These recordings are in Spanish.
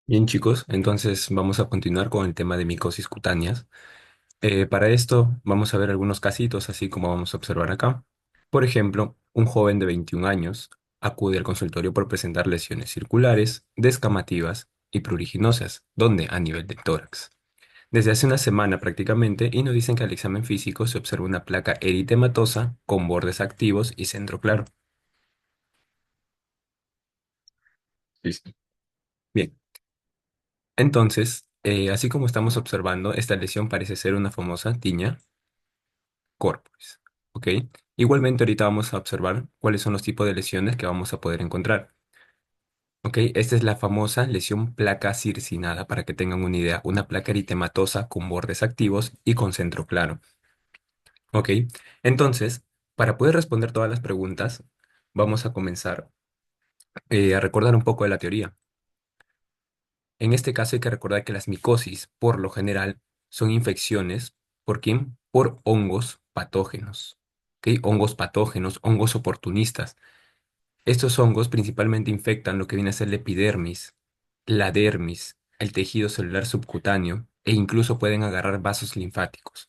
Bien, chicos, entonces vamos a continuar con el tema de micosis cutáneas. Para esto vamos a ver algunos casitos, así como vamos a observar acá. Por ejemplo, un joven de 21 años acude al consultorio por presentar lesiones circulares, descamativas y pruriginosas, donde a nivel del tórax. Desde hace una semana prácticamente, y nos dicen que al examen físico se observa una placa eritematosa con bordes activos y centro claro. Listo. Bien. Entonces, así como estamos observando, esta lesión parece ser una famosa tiña corporis. ¿Ok? Igualmente, ahorita vamos a observar cuáles son los tipos de lesiones que vamos a poder encontrar. ¿Ok? Esta es la famosa lesión placa circinada, para que tengan una idea. Una placa eritematosa con bordes activos y con centro claro. ¿Ok? Entonces, para poder responder todas las preguntas, vamos a comenzar a recordar un poco de la teoría. En este caso hay que recordar que las micosis, por lo general, son infecciones. ¿Por quién? Por hongos patógenos. ¿Ok? Hongos patógenos, hongos oportunistas. Estos hongos principalmente infectan lo que viene a ser la epidermis, la dermis, el tejido celular subcutáneo e incluso pueden agarrar vasos linfáticos.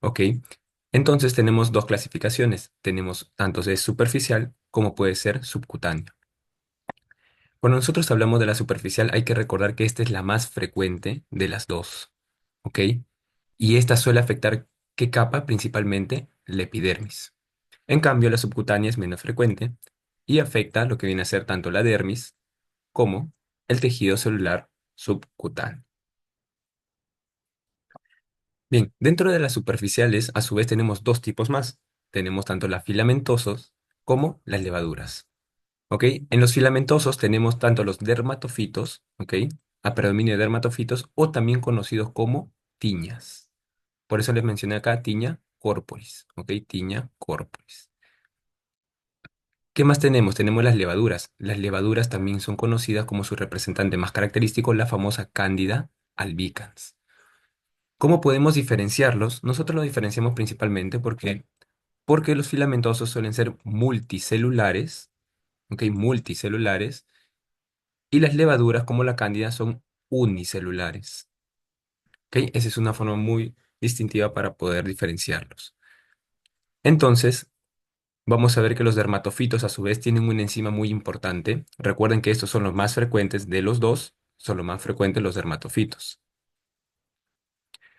¿Ok? Entonces tenemos dos clasificaciones. Tenemos tanto de superficial como puede ser subcutáneo. Cuando nosotros hablamos de la superficial, hay que recordar que esta es la más frecuente de las dos, ¿ok? Y esta suele afectar ¿qué capa? Principalmente la epidermis. En cambio, la subcutánea es menos frecuente y afecta lo que viene a ser tanto la dermis como el tejido celular subcutáneo. Bien, dentro de las superficiales, a su vez tenemos dos tipos más. Tenemos tanto las filamentosos como las levaduras. ¿Ok? En los filamentosos tenemos tanto los dermatofitos, ¿ok? A predominio de dermatofitos o también conocidos como tiñas. Por eso les mencioné acá tiña corporis, ¿ok? Tiña corporis. ¿Qué más tenemos? Tenemos las levaduras. Las levaduras también son conocidas como su representante más característico, la famosa Candida albicans. ¿Cómo podemos diferenciarlos? Nosotros los diferenciamos principalmente porque los filamentosos suelen ser multicelulares, ¿ok? Multicelulares. Y las levaduras, como la cándida, son unicelulares. ¿Ok? Esa es una forma muy distintiva para poder diferenciarlos. Entonces, vamos a ver que los dermatofitos a su vez tienen una enzima muy importante. Recuerden que estos son los más frecuentes de los dos, son los más frecuentes los dermatofitos.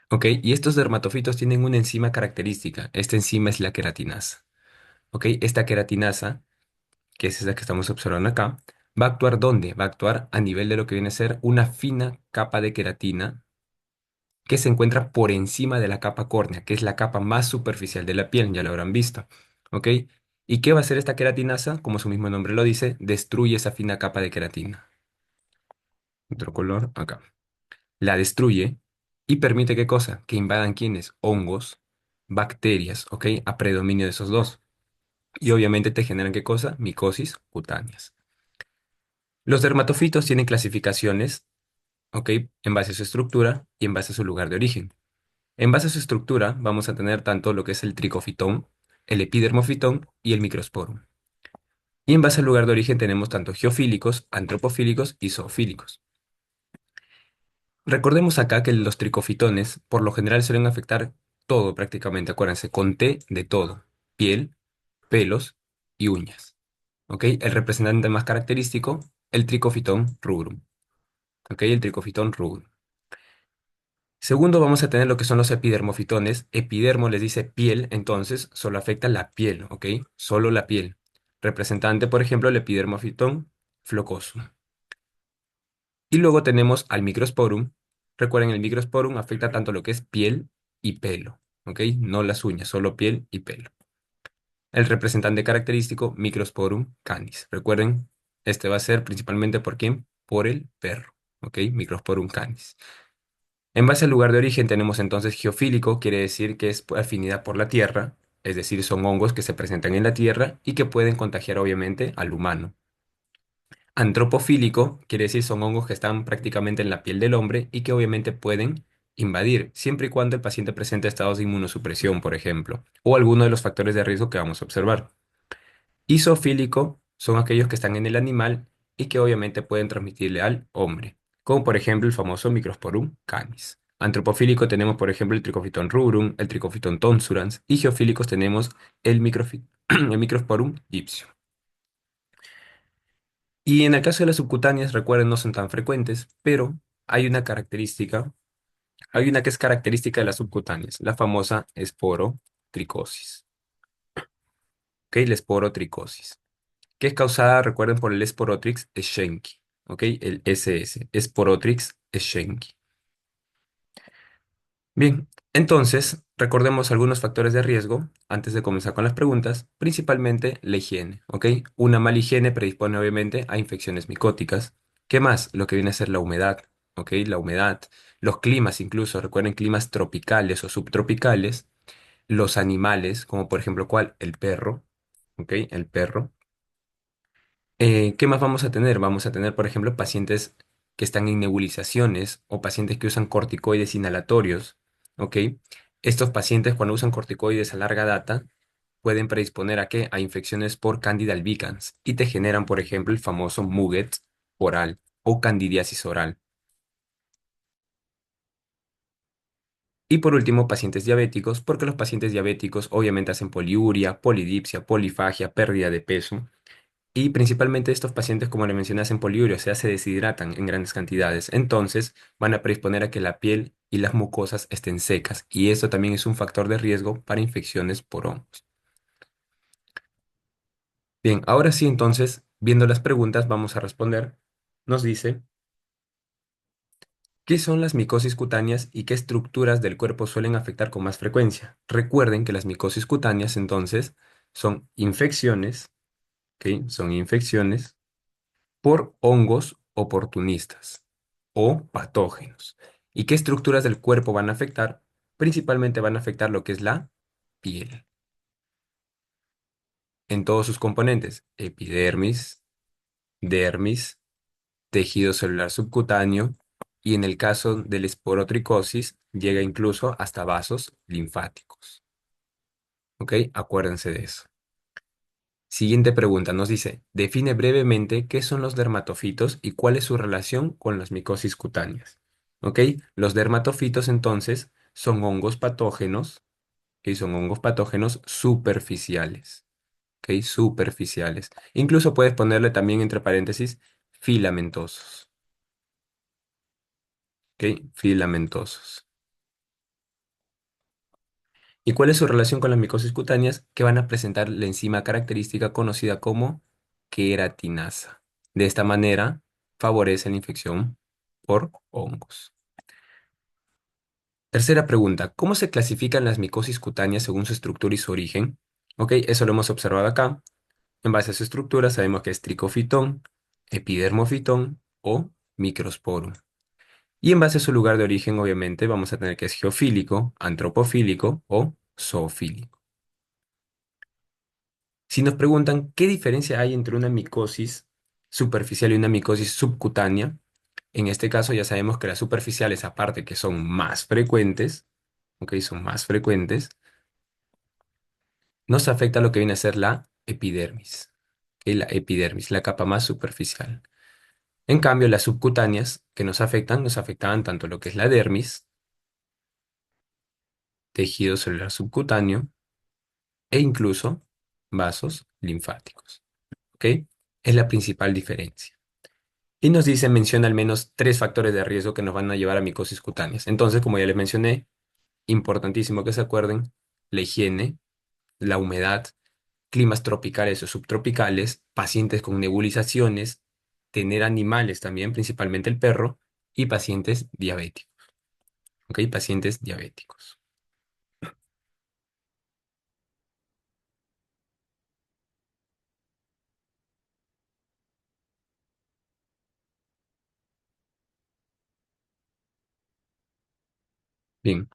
¿Ok? Y estos dermatofitos tienen una enzima característica. Esta enzima es la queratinasa. ¿Ok? Esta queratinasa, que es esa que estamos observando acá, va a actuar ¿dónde? Va a actuar a nivel de lo que viene a ser una fina capa de queratina que se encuentra por encima de la capa córnea, que es la capa más superficial de la piel, ya lo habrán visto. ¿Ok? ¿Y qué va a hacer esta queratinasa? Como su mismo nombre lo dice, destruye esa fina capa de queratina. Otro color, acá. La destruye y permite ¿qué cosa? Que invadan ¿quiénes? Hongos, bacterias, ¿ok? A predominio de esos dos. Y obviamente te generan ¿qué cosa? Micosis cutáneas. Los dermatofitos tienen clasificaciones, ¿ok? En base a su estructura y en base a su lugar de origen. En base a su estructura, vamos a tener tanto lo que es el tricofitón, el epidermofitón y el microsporum. Y en base al lugar de origen tenemos tanto geofílicos, antropofílicos y zoofílicos. Recordemos acá que los tricofitones por lo general suelen afectar todo prácticamente, acuérdense, con T de todo, piel, pelos y uñas. ¿Ok? El representante más característico, el tricofitón rubrum. ¿Ok? El tricofitón rubrum. Segundo, vamos a tener lo que son los epidermofitones. Epidermo les dice piel, entonces solo afecta la piel, ¿ok? Solo la piel. Representante, por ejemplo, el epidermofitón flocoso. Y luego tenemos al microsporum. Recuerden, el microsporum afecta tanto lo que es piel y pelo, ¿ok? No las uñas, solo piel y pelo. El representante característico, Microsporum canis. Recuerden, este va a ser principalmente por quién? Por el perro, ¿ok? Microsporum canis. En base al lugar de origen tenemos entonces geofílico, quiere decir que es por afinidad por la tierra, es decir, son hongos que se presentan en la tierra y que pueden contagiar obviamente al humano. Antropofílico quiere decir son hongos que están prácticamente en la piel del hombre y que obviamente pueden invadir, siempre y cuando el paciente presente estados de inmunosupresión, por ejemplo, o alguno de los factores de riesgo que vamos a observar. Y zoofílico son aquellos que están en el animal y que obviamente pueden transmitirle al hombre. como por ejemplo el famoso Microsporum canis. Antropofílico tenemos, por ejemplo, el Trichophyton rubrum, el Trichophyton tonsurans, y geofílicos tenemos el Microsporum ipsium. Y en el caso de las subcutáneas, recuerden, no son tan frecuentes, pero hay una característica, hay una que es característica de las subcutáneas, la famosa esporotricosis. ¿Ok? La esporotricosis, que es causada, recuerden, por el Sporotrix schenki. ¿Ok? El SS, Sporotrix schenki. Bien, entonces, recordemos algunos factores de riesgo antes de comenzar con las preguntas, principalmente la higiene, ¿ok? Una mala higiene predispone obviamente a infecciones micóticas. ¿Qué más? Lo que viene a ser la humedad, ¿ok? La humedad, los climas incluso, recuerden climas tropicales o subtropicales, los animales, como por ejemplo, ¿cuál? El perro, ¿ok? El perro. ¿Qué más vamos a tener? Vamos a tener, por ejemplo, pacientes que están en nebulizaciones o pacientes que usan corticoides inhalatorios, ¿ok? Estos pacientes cuando usan corticoides a larga data pueden predisponer a qué? A infecciones por Candida albicans y te generan, por ejemplo, el famoso Muget oral o candidiasis oral. Y por último, pacientes diabéticos, porque los pacientes diabéticos obviamente hacen poliuria, polidipsia, polifagia, pérdida de peso. Y principalmente estos pacientes, como le mencioné, hacen poliuria, o sea, se deshidratan en grandes cantidades. Entonces, van a predisponer a que la piel y las mucosas estén secas. Y esto también es un factor de riesgo para infecciones por hongos. Bien, ahora sí, entonces, viendo las preguntas, vamos a responder. Nos dice, ¿qué son las micosis cutáneas y qué estructuras del cuerpo suelen afectar con más frecuencia? Recuerden que las micosis cutáneas, entonces, son infecciones, ¿ok? Son infecciones por hongos oportunistas o patógenos. ¿Y qué estructuras del cuerpo van a afectar? Principalmente van a afectar lo que es la piel, en todos sus componentes, epidermis, dermis, tejido celular subcutáneo y en el caso de la esporotricosis llega incluso hasta vasos linfáticos. ¿Ok? Acuérdense de eso. Siguiente pregunta nos dice, define brevemente qué son los dermatofitos y cuál es su relación con las micosis cutáneas. ¿Ok? Los dermatofitos entonces son hongos patógenos, que son hongos patógenos superficiales, ¿ok? Superficiales. Incluso puedes ponerle también entre paréntesis filamentosos, ¿ok? Filamentosos. ¿Y cuál es su relación con las micosis cutáneas? Que van a presentar la enzima característica conocida como queratinasa. De esta manera, favorece la infección por hongos. Tercera pregunta, ¿cómo se clasifican las micosis cutáneas según su estructura y su origen? Ok, eso lo hemos observado acá. En base a su estructura sabemos que es tricofitón, epidermofitón o microsporum. Y en base a su lugar de origen, obviamente, vamos a tener que es geofílico, antropofílico o zoofílico. Si nos preguntan qué diferencia hay entre una micosis superficial y una micosis subcutánea, en este caso ya sabemos que las superficiales, aparte que son más frecuentes, ¿ok? Son más frecuentes, nos afecta lo que viene a ser la epidermis, ¿ok? La epidermis, la capa más superficial. En cambio, las subcutáneas que nos afectaban tanto lo que es la dermis, tejido celular subcutáneo, e incluso vasos linfáticos, ¿ok? Es la principal diferencia. Y nos dice, menciona al menos tres factores de riesgo que nos van a llevar a micosis cutáneas. Entonces, como ya les mencioné, importantísimo que se acuerden, la higiene, la humedad, climas tropicales o subtropicales, pacientes con nebulizaciones, tener animales también, principalmente el perro, y pacientes diabéticos. ¿Ok? Pacientes diabéticos. Bien,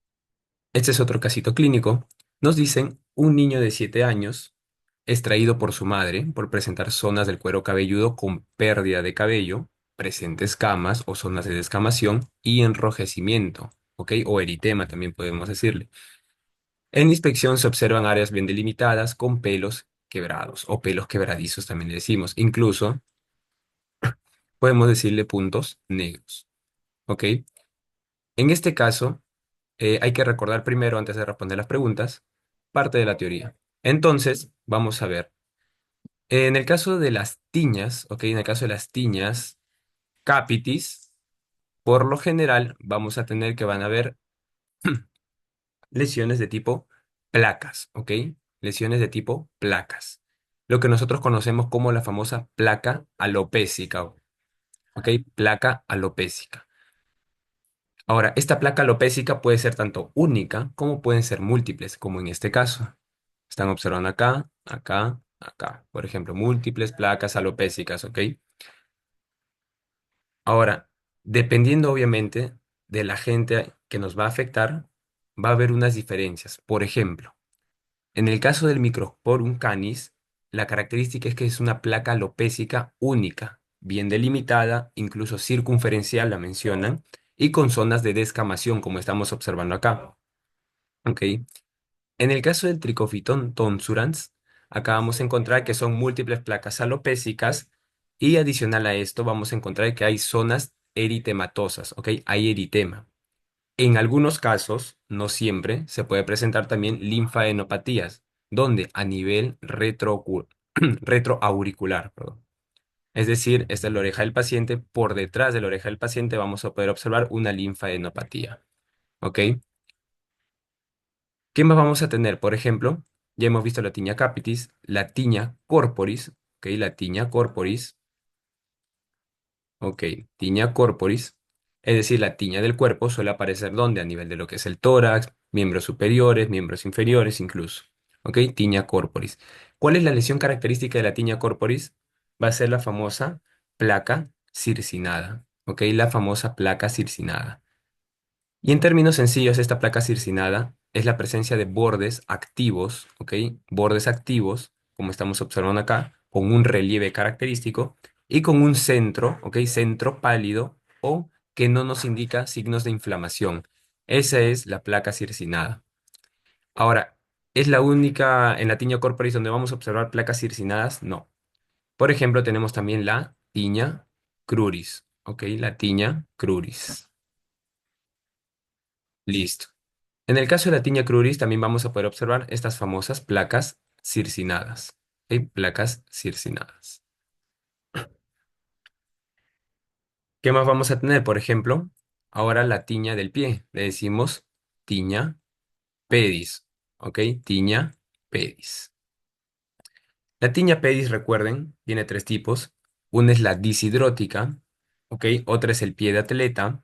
este es otro casito clínico. Nos dicen, un niño de 7 años extraído por su madre por presentar zonas del cuero cabelludo con pérdida de cabello, presentes camas o zonas de descamación y enrojecimiento, ¿ok? O eritema también podemos decirle. En inspección se observan áreas bien delimitadas con pelos quebrados o pelos quebradizos también le decimos. Incluso podemos decirle puntos negros. ¿ok? En este caso, hay que recordar primero, antes de responder las preguntas, parte de la teoría. Entonces, vamos a ver. En el caso de las tiñas, ¿ok? En el caso de las tiñas capitis, por lo general, vamos a tener que van a haber lesiones de tipo placas, ¿ok? Lesiones de tipo placas. Lo que nosotros conocemos como la famosa placa alopésica, ¿ok? Placa alopésica. Ahora, esta placa alopésica puede ser tanto única como pueden ser múltiples, como en este caso. Están observando acá, acá, acá. Por ejemplo, múltiples placas alopésicas, ¿ok? Ahora, dependiendo obviamente de la gente que nos va a afectar, va a haber unas diferencias. Por ejemplo, en el caso del Microsporum canis, la característica es que es una placa alopésica única, bien delimitada, incluso circunferencial la mencionan, y con zonas de descamación, como estamos observando acá. ¿Ok? En el caso del Trichophyton tonsurans, acá vamos a encontrar que son múltiples placas alopécicas y adicional a esto vamos a encontrar que hay zonas eritematosas, ¿ok? Hay eritema. En algunos casos, no siempre, se puede presentar también linfaadenopatías, donde a nivel retroauricular, perdón. Es decir, esta es la oreja del paciente, por detrás de la oreja del paciente vamos a poder observar una linfadenopatía, ¿ok? ¿Qué más vamos a tener? Por ejemplo, ya hemos visto la tiña capitis, la tiña corporis, ¿ok? La tiña corporis, ok, tiña corporis, es decir, la tiña del cuerpo suele aparecer donde a nivel de lo que es el tórax, miembros superiores, miembros inferiores incluso, ok, tiña corporis. ¿Cuál es la lesión característica de la tiña corporis? Va a ser la famosa placa circinada, ok, la famosa placa circinada. Y en términos sencillos, esta placa circinada es la presencia de bordes activos, ¿ok? Bordes activos, como estamos observando acá, con un relieve característico y con un centro, ¿ok? Centro pálido o que no nos indica signos de inflamación. Esa es la placa circinada. Ahora, ¿es la única en la tiña corporis donde vamos a observar placas circinadas? No. Por ejemplo, tenemos también la tiña cruris, ¿ok? La tiña cruris. Listo. En el caso de la tiña cruris también vamos a poder observar estas famosas placas circinadas. ¿Ok? Placas circinadas. ¿Qué más vamos a tener? Por ejemplo, ahora la tiña del pie. Le decimos tiña pedis. ¿Ok? Tiña pedis. La tiña pedis, recuerden, tiene tres tipos. Una es la disidrótica, ¿ok? Otra es el pie de atleta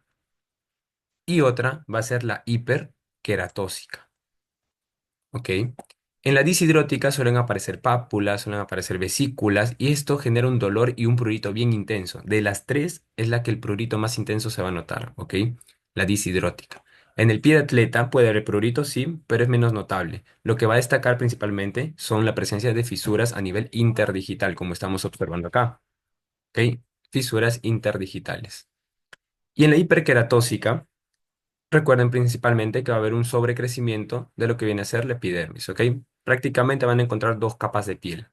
y otra va a ser la hiperqueratósica. ¿Ok? En la disidrótica suelen aparecer pápulas, suelen aparecer vesículas y esto genera un dolor y un prurito bien intenso. De las tres es la que el prurito más intenso se va a notar, ¿ok? La disidrótica. En el pie de atleta puede haber prurito, sí, pero es menos notable. Lo que va a destacar principalmente son la presencia de fisuras a nivel interdigital, como estamos observando acá, ¿ok? Fisuras interdigitales. Y en la hiperqueratósica, recuerden principalmente que va a haber un sobrecrecimiento de lo que viene a ser la epidermis, ¿ok? Prácticamente van a encontrar dos capas de piel.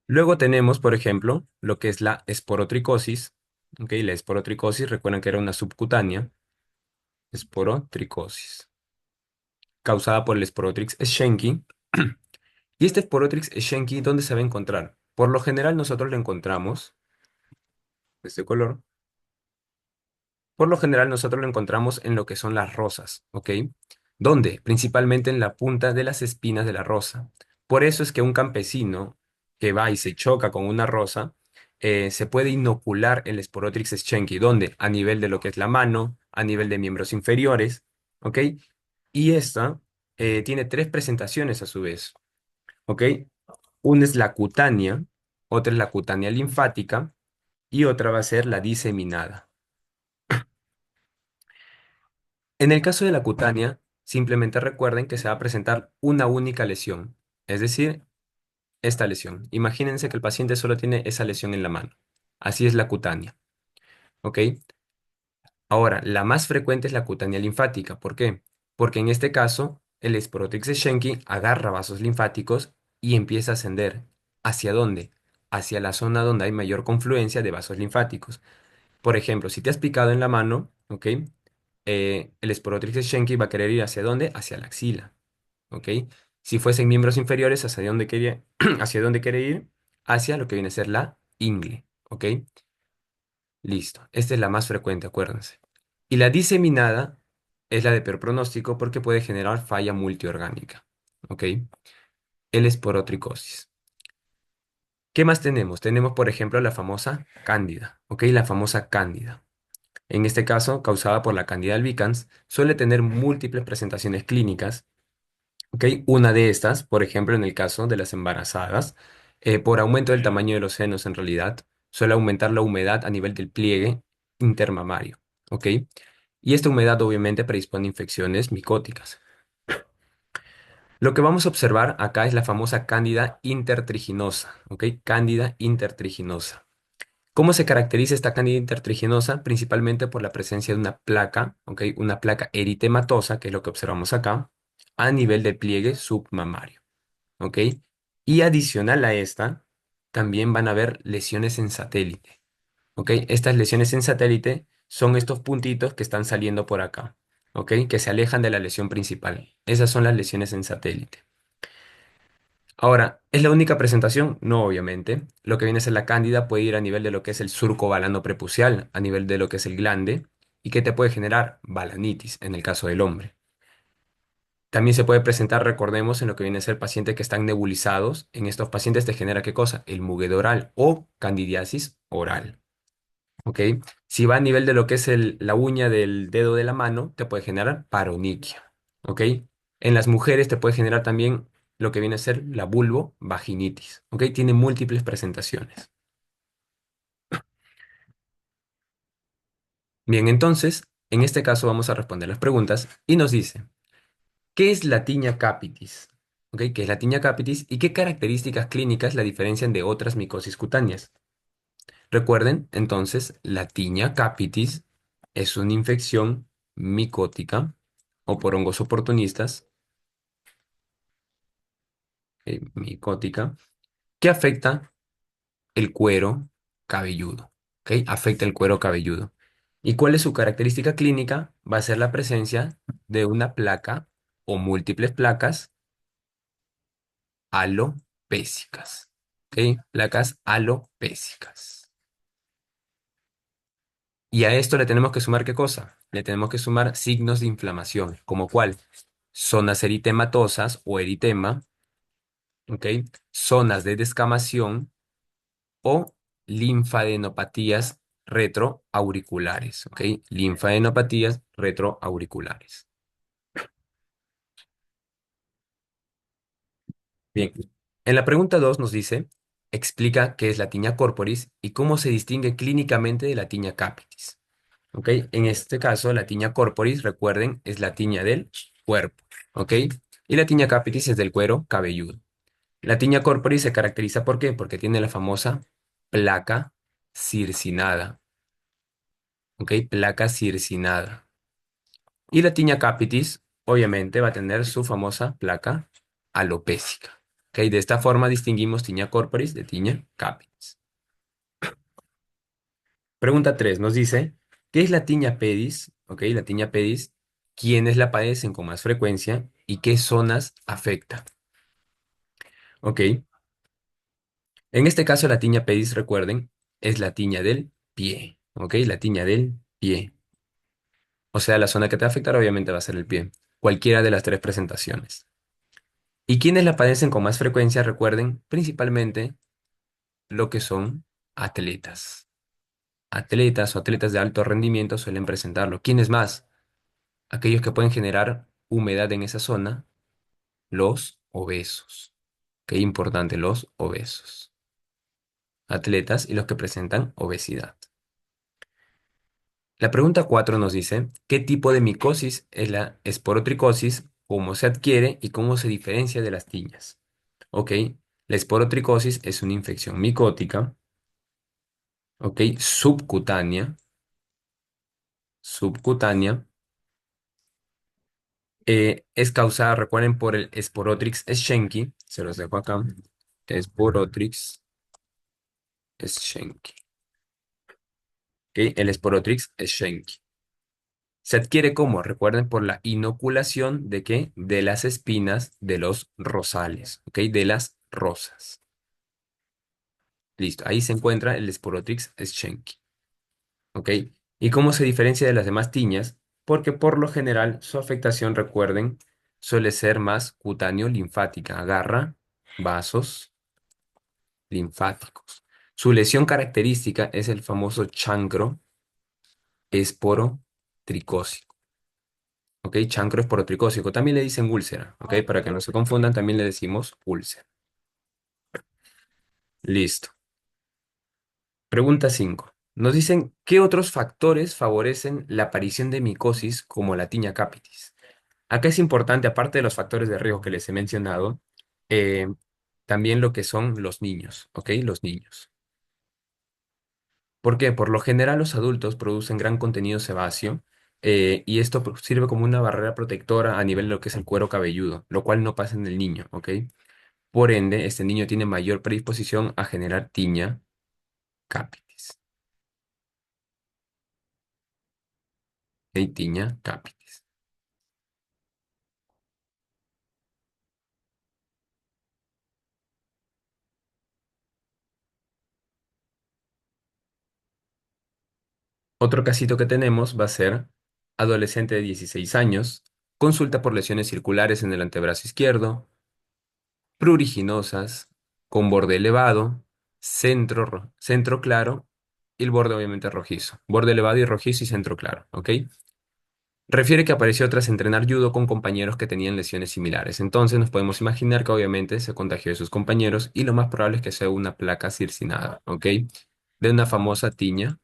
Luego tenemos, por ejemplo, lo que es la esporotricosis, ¿ok? La esporotricosis, recuerden que era una subcutánea, esporotricosis, causada por el Sporotrix schenki. ¿Y este Sporotrix schenki dónde se va a encontrar? Por lo general nosotros lo encontramos, de este color. Por lo general nosotros lo encontramos en lo que son las rosas, ¿ok? ¿Dónde? Principalmente en la punta de las espinas de la rosa. Por eso es que un campesino que va y se choca con una rosa, se puede inocular el Sporotrix schenki, ¿dónde? A nivel de lo que es la mano, a nivel de miembros inferiores, ¿ok? Y esta tiene tres presentaciones a su vez, ¿ok? Una es la cutánea, otra es la cutánea linfática y otra va a ser la diseminada. En el caso de la cutánea, simplemente recuerden que se va a presentar una única lesión, es decir, esta lesión. Imagínense que el paciente solo tiene esa lesión en la mano. Así es la cutánea, ¿ok? Ahora, la más frecuente es la cutánea linfática. ¿Por qué? Porque en este caso, el Sporotrix Schenki agarra vasos linfáticos y empieza a ascender. ¿Hacia dónde? Hacia la zona donde hay mayor confluencia de vasos linfáticos. Por ejemplo, si te has picado en la mano, ¿ok? El Sporotrix Schenki va a querer ir ¿hacia dónde? Hacia la axila, ¿ok? Si fuesen miembros inferiores, ¿hacia dónde quería, hacia dónde quiere ir? Hacia lo que viene a ser la ingle, ¿ok? Listo. Esta es la más frecuente, acuérdense. Y la diseminada es la de peor pronóstico porque puede generar falla multiorgánica, ¿ok? El esporotricosis. ¿Qué más tenemos? Tenemos, por ejemplo, la famosa cándida, ¿ok? La famosa cándida. En este caso, causada por la Candida albicans, suele tener múltiples presentaciones clínicas, ¿ok? Una de estas, por ejemplo, en el caso de las embarazadas, por aumento del tamaño de los senos, en realidad, suele aumentar la humedad a nivel del pliegue intermamario, ¿ok? Y esta humedad obviamente predispone a infecciones micóticas. Lo que vamos a observar acá es la famosa cándida intertriginosa, ¿ok? Cándida intertriginosa. ¿Cómo se caracteriza esta cándida intertriginosa? Principalmente por la presencia de una placa, ¿ok? Una placa eritematosa, que es lo que observamos acá, a nivel del pliegue submamario, ¿ok? Y adicional a esta, también van a haber lesiones en satélite, ¿ok? Estas lesiones en satélite son estos puntitos que están saliendo por acá, ¿ok? Que se alejan de la lesión principal. Esas son las lesiones en satélite. Ahora, ¿es la única presentación? No, obviamente. Lo que viene a ser la cándida puede ir a nivel de lo que es el surco balano prepucial, a nivel de lo que es el glande, y que te puede generar balanitis en el caso del hombre. También se puede presentar, recordemos, en lo que viene a ser pacientes que están nebulizados. En estos pacientes te genera ¿qué cosa? El muguedo oral o candidiasis oral. ¿Ok? Si va a nivel de lo que es la uña del dedo de la mano, te puede generar paroniquia. ¿Ok? En las mujeres te puede generar también lo que viene a ser la vulvovaginitis. ¿Ok? Tiene múltiples presentaciones. Bien, entonces, en este caso vamos a responder las preguntas y nos dice, ¿qué es la tiña capitis? ¿Ok? ¿Qué es la tiña capitis y qué características clínicas la diferencian de otras micosis cutáneas? Recuerden, entonces, la tiña capitis es una infección micótica o por hongos oportunistas, micótica, que afecta el cuero cabelludo, ¿ok? Afecta el cuero cabelludo. ¿Y cuál es su característica clínica? Va a ser la presencia de una placa o múltiples placas alopécicas, ¿ok? Placas alopécicas. Y a esto le tenemos que sumar ¿qué cosa? Le tenemos que sumar signos de inflamación, como cuál, zonas eritematosas o eritema, ¿ok? Zonas de descamación o linfadenopatías retroauriculares, ¿ok? Linfadenopatías retroauriculares. Bien, en la pregunta 2 nos dice, explica qué es la tiña corporis y cómo se distingue clínicamente de la tiña capitis. ¿Ok? En este caso, la tiña corporis, recuerden, es la tiña del cuerpo, ¿ok? Y la tiña capitis es del cuero cabelludo. La tiña corporis se caracteriza ¿por qué? Porque tiene la famosa placa circinada, ¿ok? Placa circinada. Y la tiña capitis, obviamente, va a tener su famosa placa alopécica, ¿ok? De esta forma distinguimos tiña corporis de tiña capitis. Pregunta 3 nos dice, ¿qué es la tiña pedis? ¿Ok? La tiña pedis, ¿quiénes la padecen con más frecuencia y qué zonas afecta? ¿Ok? En este caso, la tiña pedis, recuerden, es la tiña del pie. ¿Ok? La tiña del pie. O sea, la zona que te va a afectar obviamente va a ser el pie. Cualquiera de las tres presentaciones. ¿Y quiénes la padecen con más frecuencia? Recuerden, principalmente lo que son atletas. Atletas o atletas de alto rendimiento suelen presentarlo. ¿Quiénes más? Aquellos que pueden generar humedad en esa zona, los obesos. Qué importante, los obesos. Atletas y los que presentan obesidad. La pregunta 4 nos dice, ¿qué tipo de micosis es la esporotricosis? ¿Cómo se adquiere y cómo se diferencia de las tiñas? Ok, la esporotricosis es una infección micótica, ok, subcutánea, es causada, recuerden, por el Sporotrix schenki, se los dejo acá, Sporotrix schenki. ¿Ok? El Sporotrix schenki. Se adquiere como, recuerden, por la inoculación de qué? De las espinas de los rosales, ¿ok? De las rosas. Listo, ahí se encuentra el Sporotrix schenki, ¿ok? ¿Y cómo se diferencia de las demás tiñas? Porque por lo general su afectación, recuerden, suele ser más cutáneo linfática, agarra vasos linfáticos. Su lesión característica es el famoso chancro esporotricósico. ¿Ok? Chancro esporotricósico. También le dicen úlcera. ¿Ok? Para que no se confundan, también le decimos úlcera. Listo. Pregunta 5. Nos dicen, ¿qué otros factores favorecen la aparición de micosis como la tiña capitis? Acá es importante, aparte de los factores de riesgo que les he mencionado, eh, también lo que son los niños. ¿Ok? Los niños. ¿Por qué? Por lo general los adultos producen gran contenido sebáceo y esto sirve como una barrera protectora a nivel de lo que es el cuero cabelludo, lo cual no pasa en el niño, ¿ok? Por ende, este niño tiene mayor predisposición a generar tiña capitis. ¿Ok? Tiña capitis. Otro casito que tenemos va a ser adolescente de 16 años, consulta por lesiones circulares en el antebrazo izquierdo, pruriginosas, con borde elevado, centro claro y el borde obviamente rojizo. Borde elevado y rojizo y centro claro, ¿ok? Refiere que apareció tras entrenar judo con compañeros que tenían lesiones similares. Entonces nos podemos imaginar que obviamente se contagió de sus compañeros y lo más probable es que sea una placa circinada, ¿ok? De una famosa tiña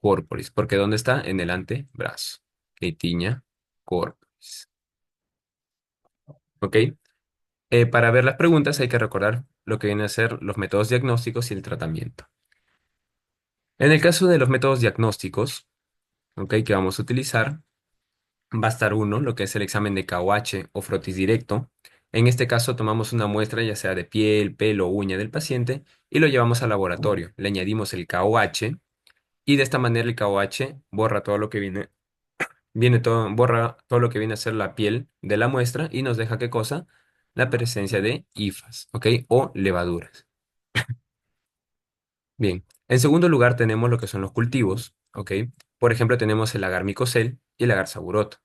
corporis, porque ¿dónde está? En el antebrazo. ¿Ok? Tiña corporis, ¿ok? Para ver las preguntas hay que recordar lo que vienen a ser los métodos diagnósticos y el tratamiento. En el caso de los métodos diagnósticos, ¿ok? Que vamos a utilizar, va a estar uno, lo que es el examen de KOH o frotis directo. En este caso tomamos una muestra ya sea de piel, pelo o uña del paciente y lo llevamos al laboratorio. Le añadimos el KOH y de esta manera el KOH borra todo lo que borra todo lo que viene a ser la piel de la muestra y nos deja qué cosa? La presencia de hifas, ¿ok? O levaduras. Bien, en segundo lugar tenemos lo que son los cultivos, ¿ok? Por ejemplo, tenemos el agar micocel y el agar saburot.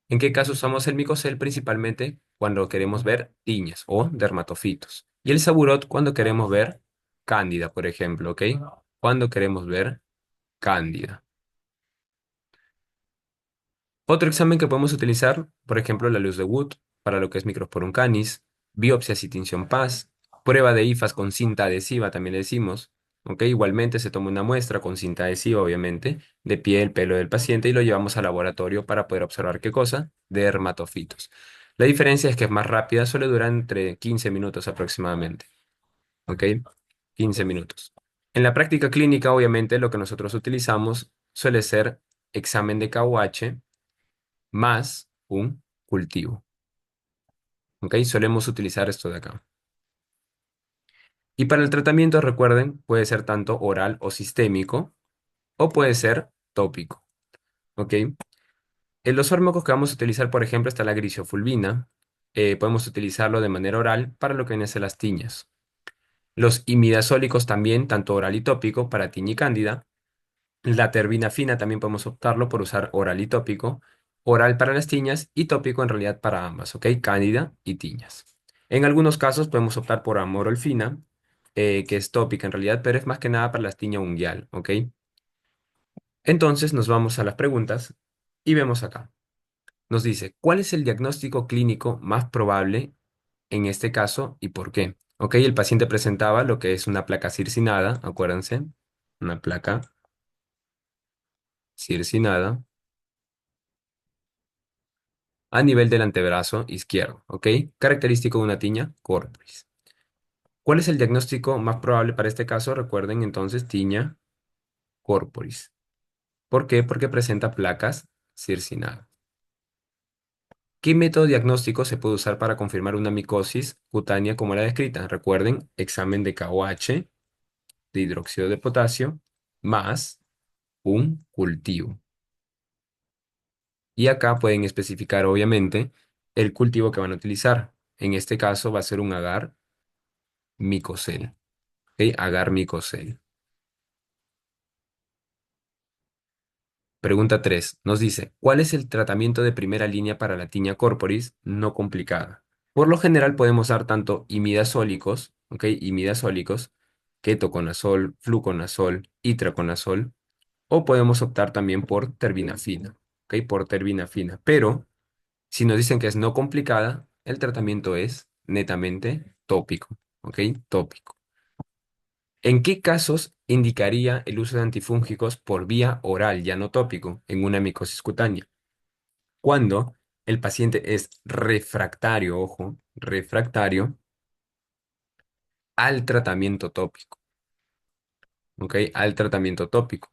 ¿En qué caso usamos el micocel? Principalmente cuando queremos ver tiñas o dermatofitos. Y el saburot cuando queremos ver cándida, por ejemplo, ¿ok? Cuando queremos ver cándida. Otro examen que podemos utilizar, por ejemplo, la luz de Wood para lo que es Microsporum canis, biopsia y tinción PAS, prueba de IFAS con cinta adhesiva, también le decimos. ¿Ok? Igualmente se toma una muestra con cinta adhesiva, obviamente, de piel, pelo del paciente y lo llevamos al laboratorio para poder observar qué cosa, dermatofitos. La diferencia es que es más rápida, suele durar entre 15 minutos aproximadamente. ¿Ok? 15 minutos. En la práctica clínica, obviamente, lo que nosotros utilizamos suele ser examen de KUH más un cultivo. ¿Ok? Solemos utilizar esto de acá. Y para el tratamiento, recuerden, puede ser tanto oral o sistémico, o puede ser tópico. ¿Ok? En los fármacos que vamos a utilizar, por ejemplo, está la grisofulvina. Podemos utilizarlo de manera oral para lo que vienen a ser las tiñas. Los imidazólicos también, tanto oral y tópico, para tiña y cándida. La terbinafina también podemos optarlo por usar oral y tópico, oral para las tiñas y tópico en realidad para ambas, ¿ok? Cándida y tiñas. En algunos casos podemos optar por amorolfina, que es tópica en realidad, pero es más que nada para las tiñas unguial, ¿ok? Entonces nos vamos a las preguntas y vemos acá. Nos dice, ¿cuál es el diagnóstico clínico más probable en este caso y por qué? ¿Ok? El paciente presentaba lo que es una placa circinada, acuérdense, una placa circinada a nivel del antebrazo izquierdo, ¿ok? Característico de una tiña corporis. ¿Cuál es el diagnóstico más probable para este caso? Recuerden entonces tiña corporis. ¿Por qué? Porque presenta placas circinadas. ¿Qué método diagnóstico se puede usar para confirmar una micosis cutánea como la descrita? Recuerden, examen de KOH, de hidróxido de potasio, más un cultivo. Y acá pueden especificar, obviamente, el cultivo que van a utilizar. En este caso va a ser un agar micocel. ¿Ok? Agar micocel. Pregunta 3. Nos dice, ¿cuál es el tratamiento de primera línea para la tiña corporis no complicada? Por lo general podemos dar tanto imidazólicos, ¿ok? Imidazólicos, ketoconazol, fluconazol, itraconazol, o podemos optar también por terbinafina, ¿ok? Por terbinafina. Pero si nos dicen que es no complicada, el tratamiento es netamente tópico, ¿ok? Tópico. ¿En qué casos indicaría el uso de antifúngicos por vía oral, ya no tópico, en una micosis cutánea? Cuando el paciente es refractario, ojo, refractario al tratamiento tópico, ¿ok? Al tratamiento tópico.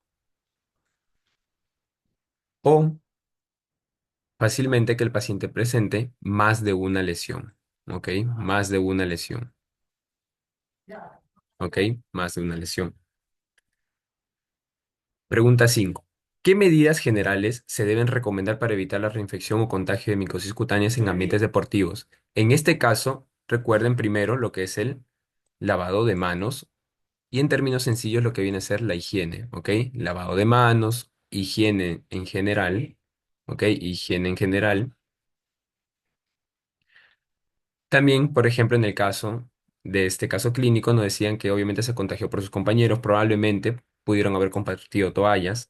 O fácilmente que el paciente presente más de una lesión, ¿ok? Más de una lesión, ¿ok? Más de una lesión. Pregunta 5. ¿Qué medidas generales se deben recomendar para evitar la reinfección o contagio de micosis cutáneas en ambientes deportivos? En este caso, recuerden primero lo que es el lavado de manos y en términos sencillos lo que viene a ser la higiene, ¿ok? Lavado de manos, higiene en general, ¿ok? Higiene en general. También, por ejemplo, en el caso de este caso clínico, nos decían que obviamente se contagió por sus compañeros, probablemente pudieron haber compartido toallas.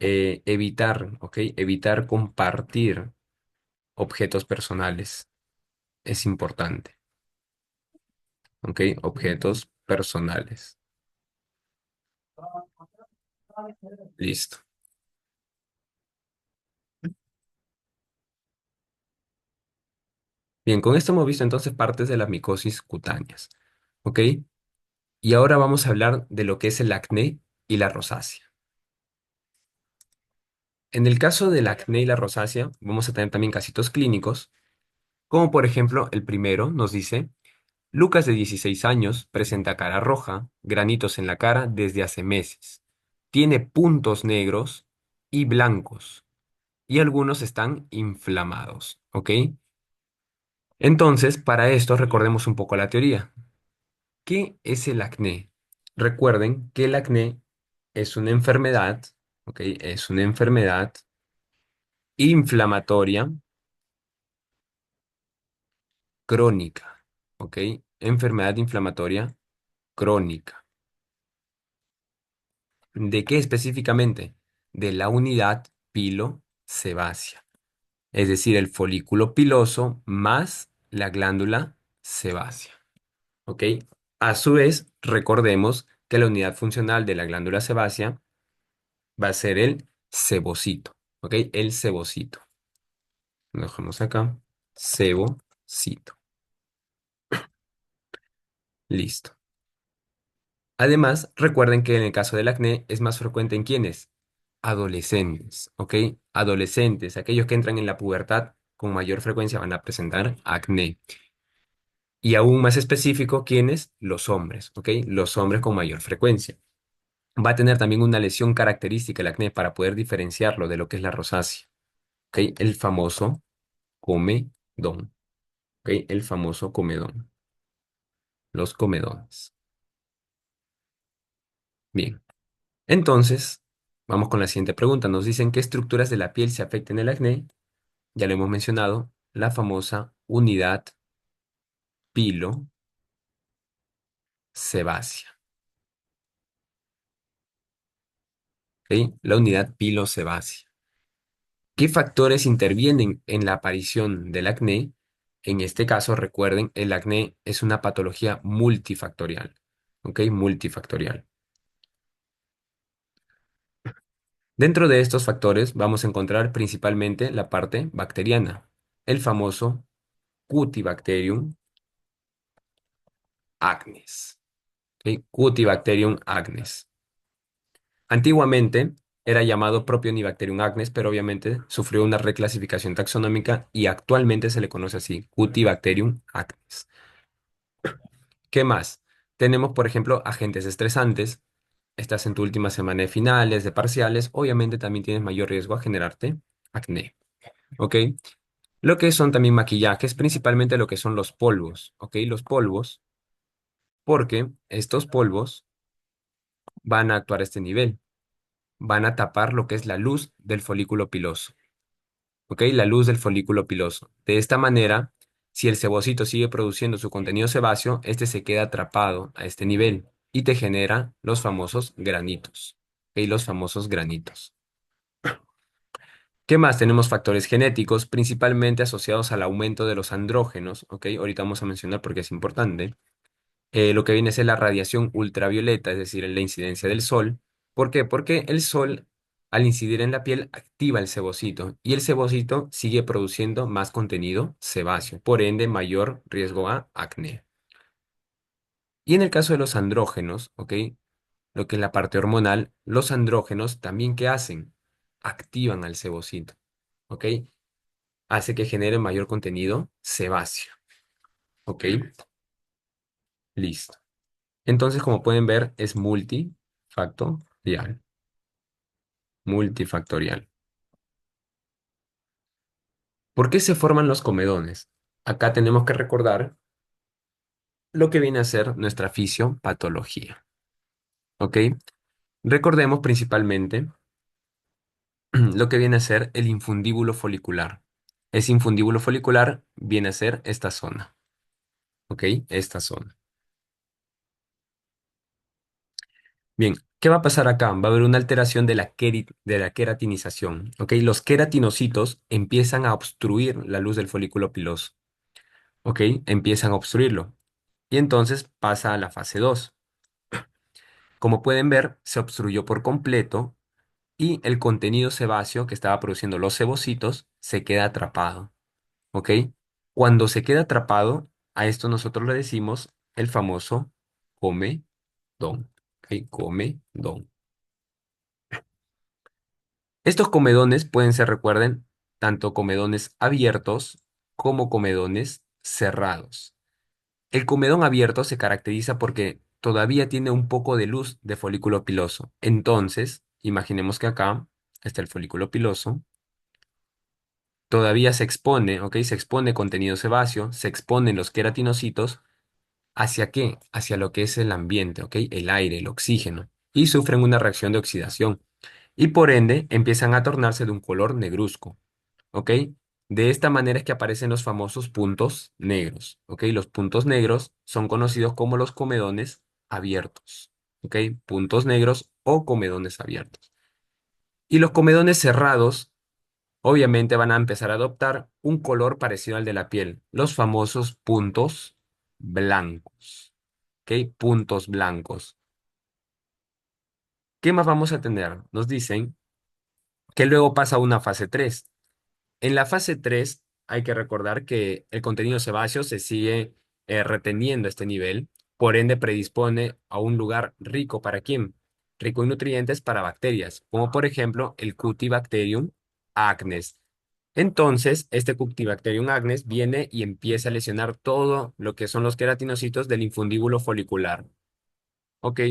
Evitar, ¿ok? Evitar compartir objetos personales es importante, ¿ok? Objetos personales. Listo. Bien, con esto hemos visto entonces partes de las micosis cutáneas, ¿ok? Y ahora vamos a hablar de lo que es el acné y la rosácea. En el caso del acné y la rosácea, vamos a tener también casitos clínicos, como por ejemplo el primero nos dice, Lucas de 16 años presenta cara roja, granitos en la cara desde hace meses. Tiene puntos negros y blancos y algunos están inflamados, ¿ok? Entonces, para esto recordemos un poco la teoría. ¿Qué es el acné? Recuerden que el acné es una enfermedad, ¿ok? Es una enfermedad inflamatoria crónica, ¿ok? Enfermedad inflamatoria crónica. ¿De qué específicamente? De la unidad pilosebácea, es decir, el folículo piloso más la glándula sebácea, ¿ok? A su vez, recordemos que la unidad funcional de la glándula sebácea va a ser el sebocito, ¿ok? El sebocito. Lo dejamos acá. Sebocito. Listo. Además, recuerden que en el caso del acné es más frecuente en quienes adolescentes, ¿ok? Adolescentes, aquellos que entran en la pubertad con mayor frecuencia van a presentar acné. Y aún más específico, ¿quiénes? Los hombres, ¿ok? Los hombres con mayor frecuencia. Va a tener también una lesión característica el acné para poder diferenciarlo de lo que es la rosácea, ¿ok? El famoso comedón, ¿ok? El famoso comedón, los comedones. Bien, entonces, vamos con la siguiente pregunta. Nos dicen qué estructuras de la piel se afectan en el acné. Ya lo hemos mencionado, la famosa unidad pilosebácea, ¿ok? La unidad pilosebácea. ¿Qué factores intervienen en la aparición del acné? En este caso, recuerden, el acné es una patología multifactorial, ¿ok? Multifactorial. Dentro de estos factores vamos a encontrar principalmente la parte bacteriana, el famoso Cutibacterium acnes, ¿ok? Cutibacterium acnes. Antiguamente era llamado Propionibacterium acnes, pero obviamente sufrió una reclasificación taxonómica y actualmente se le conoce así, Cutibacterium acnes. ¿Qué más? Tenemos, por ejemplo, agentes estresantes. estás en tu última semana de finales, de parciales, obviamente también tienes mayor riesgo a generarte acné, ¿ok? Lo que son también maquillajes, principalmente lo que son los polvos, ¿ok? Los polvos, porque estos polvos van a actuar a este nivel, van a tapar lo que es la luz del folículo piloso, ¿ok? La luz del folículo piloso. De esta manera, si el sebocito sigue produciendo su contenido sebáceo, este se queda atrapado a este nivel y te genera los famosos granitos, ¿ok? Los famosos granitos. ¿Qué más? Tenemos factores genéticos, principalmente asociados al aumento de los andrógenos, ¿ok? Ahorita vamos a mencionar porque es importante. Lo que viene a ser la radiación ultravioleta, es decir, la incidencia del sol. ¿Por qué? Porque el sol, al incidir en la piel, activa el sebocito y el sebocito sigue produciendo más contenido sebáceo, por ende, mayor riesgo a acné. Y en el caso de los andrógenos, ¿ok? Lo que es la parte hormonal, los andrógenos también, ¿qué hacen? Activan al sebocito, ¿ok? Hace que genere mayor contenido sebáceo, ¿ok? Listo. Entonces, como pueden ver, es multifactorial. Multifactorial. ¿Por qué se forman los comedones? Acá tenemos que recordar lo que viene a ser nuestra fisiopatología. ¿Ok? Recordemos principalmente lo que viene a ser el infundíbulo folicular. Ese infundíbulo folicular viene a ser esta zona. ¿Ok? Esta zona. Bien, ¿qué va a pasar acá? Va a haber una alteración de de la queratinización. ¿Ok? Los queratinocitos empiezan a obstruir la luz del folículo piloso. ¿Ok? Empiezan a obstruirlo. Y entonces pasa a la fase 2. Como pueden ver, se obstruyó por completo y el contenido sebáceo que estaba produciendo los sebocitos se queda atrapado. ¿Ok? Cuando se queda atrapado, a esto nosotros le decimos el famoso comedón. ¿Ok? Comedón. Estos comedones pueden ser, recuerden, tanto comedones abiertos como comedones cerrados. El comedón abierto se caracteriza porque todavía tiene un poco de luz de folículo piloso. Entonces, imaginemos que acá está el folículo piloso, todavía se expone, ¿ok? Se expone contenido sebáceo, se exponen los queratinocitos. ¿Hacia qué? Hacia lo que es el ambiente, ¿ok? El aire, el oxígeno. Y sufren una reacción de oxidación. Y por ende empiezan a tornarse de un color negruzco. ¿Ok? De esta manera es que aparecen los famosos puntos negros, ¿ok? Los puntos negros son conocidos como los comedones abiertos, ¿ok? Puntos negros o comedones abiertos. Y los comedones cerrados, obviamente, van a empezar a adoptar un color parecido al de la piel, los famosos puntos blancos, ¿ok? Puntos blancos. ¿Qué más vamos a tener? Nos dicen que luego pasa a una fase 3. En la fase 3 hay que recordar que el contenido sebáceo se sigue reteniendo a este nivel, por ende predispone a un lugar rico para quién, rico en nutrientes para bacterias, como por ejemplo el Cutibacterium acnes. Entonces, este Cutibacterium acnes viene y empieza a lesionar todo lo que son los queratinocitos del infundíbulo folicular. ¿Ok?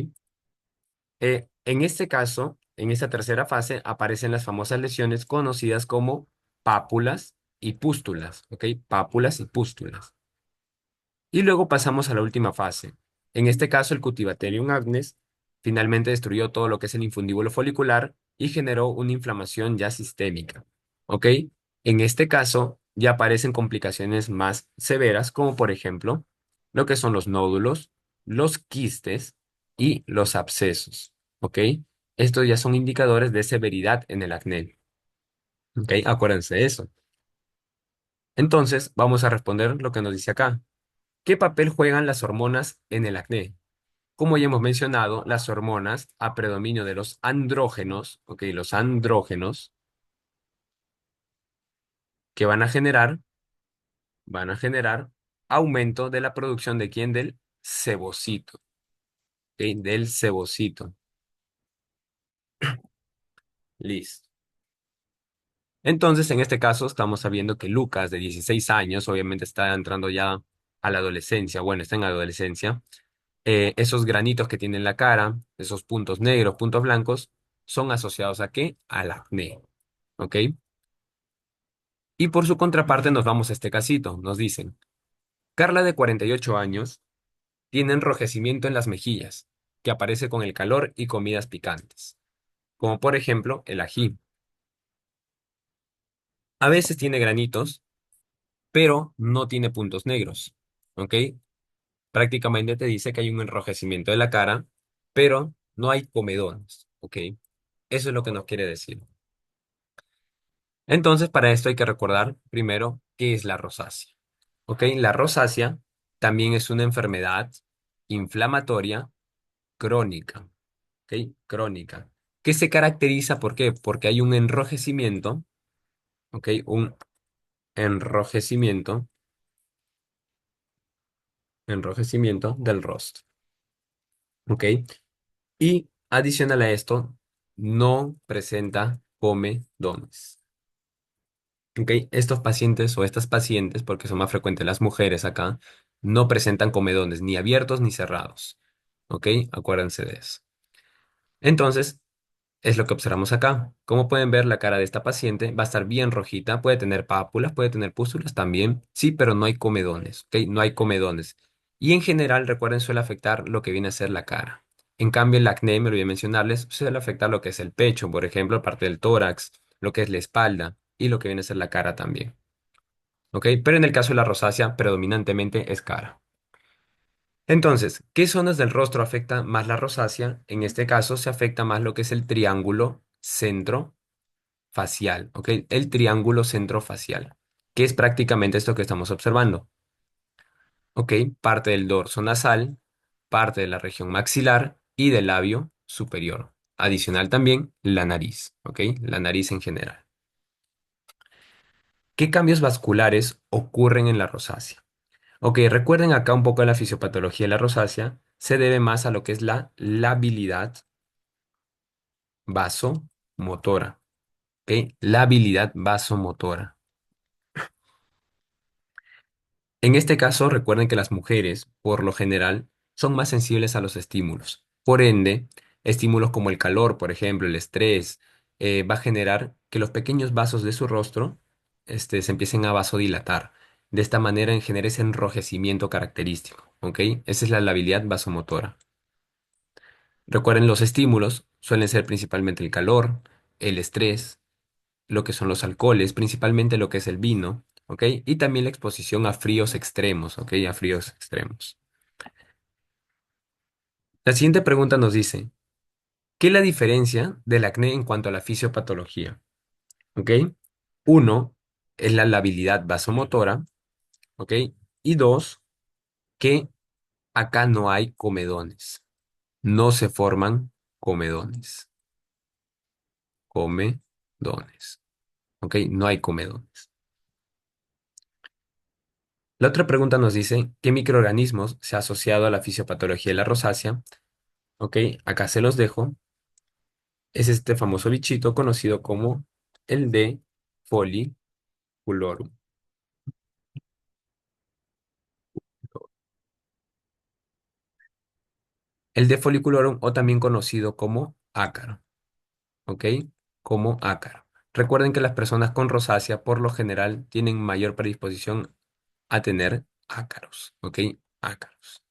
En este caso, en esta tercera fase, aparecen las famosas lesiones conocidas como pápulas y pústulas, ¿ok? Pápulas y pústulas. Y luego pasamos a la última fase. En este caso, el Cutibacterium acnes finalmente destruyó todo lo que es el infundíbulo folicular y generó una inflamación ya sistémica, ¿ok? En este caso, ya aparecen complicaciones más severas, como por ejemplo, lo que son los nódulos, los quistes y los abscesos, ¿ok? Estos ya son indicadores de severidad en el acné, ¿ok? Acuérdense de eso. Entonces, vamos a responder lo que nos dice acá. ¿Qué papel juegan las hormonas en el acné? Como ya hemos mencionado, las hormonas a predominio de los andrógenos, ¿ok? Los andrógenos que van a generar aumento de la producción de quién? Del sebocito, ¿ok? Del sebocito. Listo. Entonces, en este caso, estamos sabiendo que Lucas, de 16 años, obviamente está entrando ya a la adolescencia, bueno, está en adolescencia, Esos granitos que tiene en la cara, esos puntos negros, puntos blancos, son asociados ¿a qué? Al acné. ¿Ok? Y por su contraparte nos vamos a este casito. Nos dicen, Carla de 48 años tiene enrojecimiento en las mejillas, que aparece con el calor y comidas picantes, como por ejemplo el ají. A veces tiene granitos, pero no tiene puntos negros. ¿Ok? Prácticamente te dice que hay un enrojecimiento de la cara, pero no hay comedones. ¿Ok? Eso es lo que nos quiere decir. Entonces, para esto hay que recordar primero qué es la rosácea. ¿Ok? La rosácea también es una enfermedad inflamatoria crónica. ¿Ok? Crónica. Que se caracteriza, ¿por qué? Porque hay un enrojecimiento. ¿Ok? Un enrojecimiento, enrojecimiento del rostro. ¿Ok? Y adicional a esto, no presenta comedones. ¿Ok? Estos pacientes o estas pacientes, porque son más frecuentes las mujeres acá, no presentan comedones ni abiertos ni cerrados. ¿Ok? Acuérdense de eso. Entonces, es lo que observamos acá. Como pueden ver, la cara de esta paciente va a estar bien rojita, puede tener pápulas, puede tener pústulas también, sí, pero no hay comedones, ¿ok? No hay comedones. Y en general, recuerden, suele afectar lo que viene a ser la cara. En cambio, el acné, me olvidé mencionarles, suele afectar lo que es el pecho, por ejemplo, parte del tórax, lo que es la espalda y lo que viene a ser la cara también, ¿ok? Pero en el caso de la rosácea, predominantemente es cara. Entonces, ¿qué zonas del rostro afecta más la rosácea? En este caso, se afecta más lo que es el triángulo centro facial, ¿ok? El triángulo centrofacial, que es prácticamente esto que estamos observando, ¿ok? Parte del dorso nasal, parte de la región maxilar y del labio superior. Adicional también la nariz, ¿ok? La nariz en general. ¿Qué cambios vasculares ocurren en la rosácea? Ok, recuerden acá un poco de la fisiopatología de la rosácea, se debe más a lo que es la labilidad vasomotora, ¿ok? La habilidad vasomotora. En este caso, recuerden que las mujeres, por lo general, son más sensibles a los estímulos. Por ende, estímulos como el calor, por ejemplo, el estrés, va a generar que los pequeños vasos de su rostro, se empiecen a vasodilatar. De esta manera genera ese enrojecimiento característico, ¿ok? Esa es la labilidad vasomotora. Recuerden, los estímulos suelen ser principalmente el calor, el estrés, lo que son los alcoholes, principalmente lo que es el vino, ¿ok? Y también la exposición a fríos extremos, ¿ok? A fríos extremos. La siguiente pregunta nos dice, ¿qué es la diferencia del acné en cuanto a la fisiopatología? ¿Ok? Uno, es la labilidad vasomotora, ¿ok? Y dos, que acá no hay comedones. No se forman comedones. Comedones, ¿ok? No hay comedones. La otra pregunta nos dice, ¿qué microorganismos se ha asociado a la fisiopatología de la rosácea? Ok, acá se los dejo. Es este famoso bichito conocido como el de foliculorum. El de foliculorum o también conocido como ácaro. Ok, como ácaro. Recuerden que las personas con rosácea por lo general tienen mayor predisposición a tener ácaros. Ok, ácaros.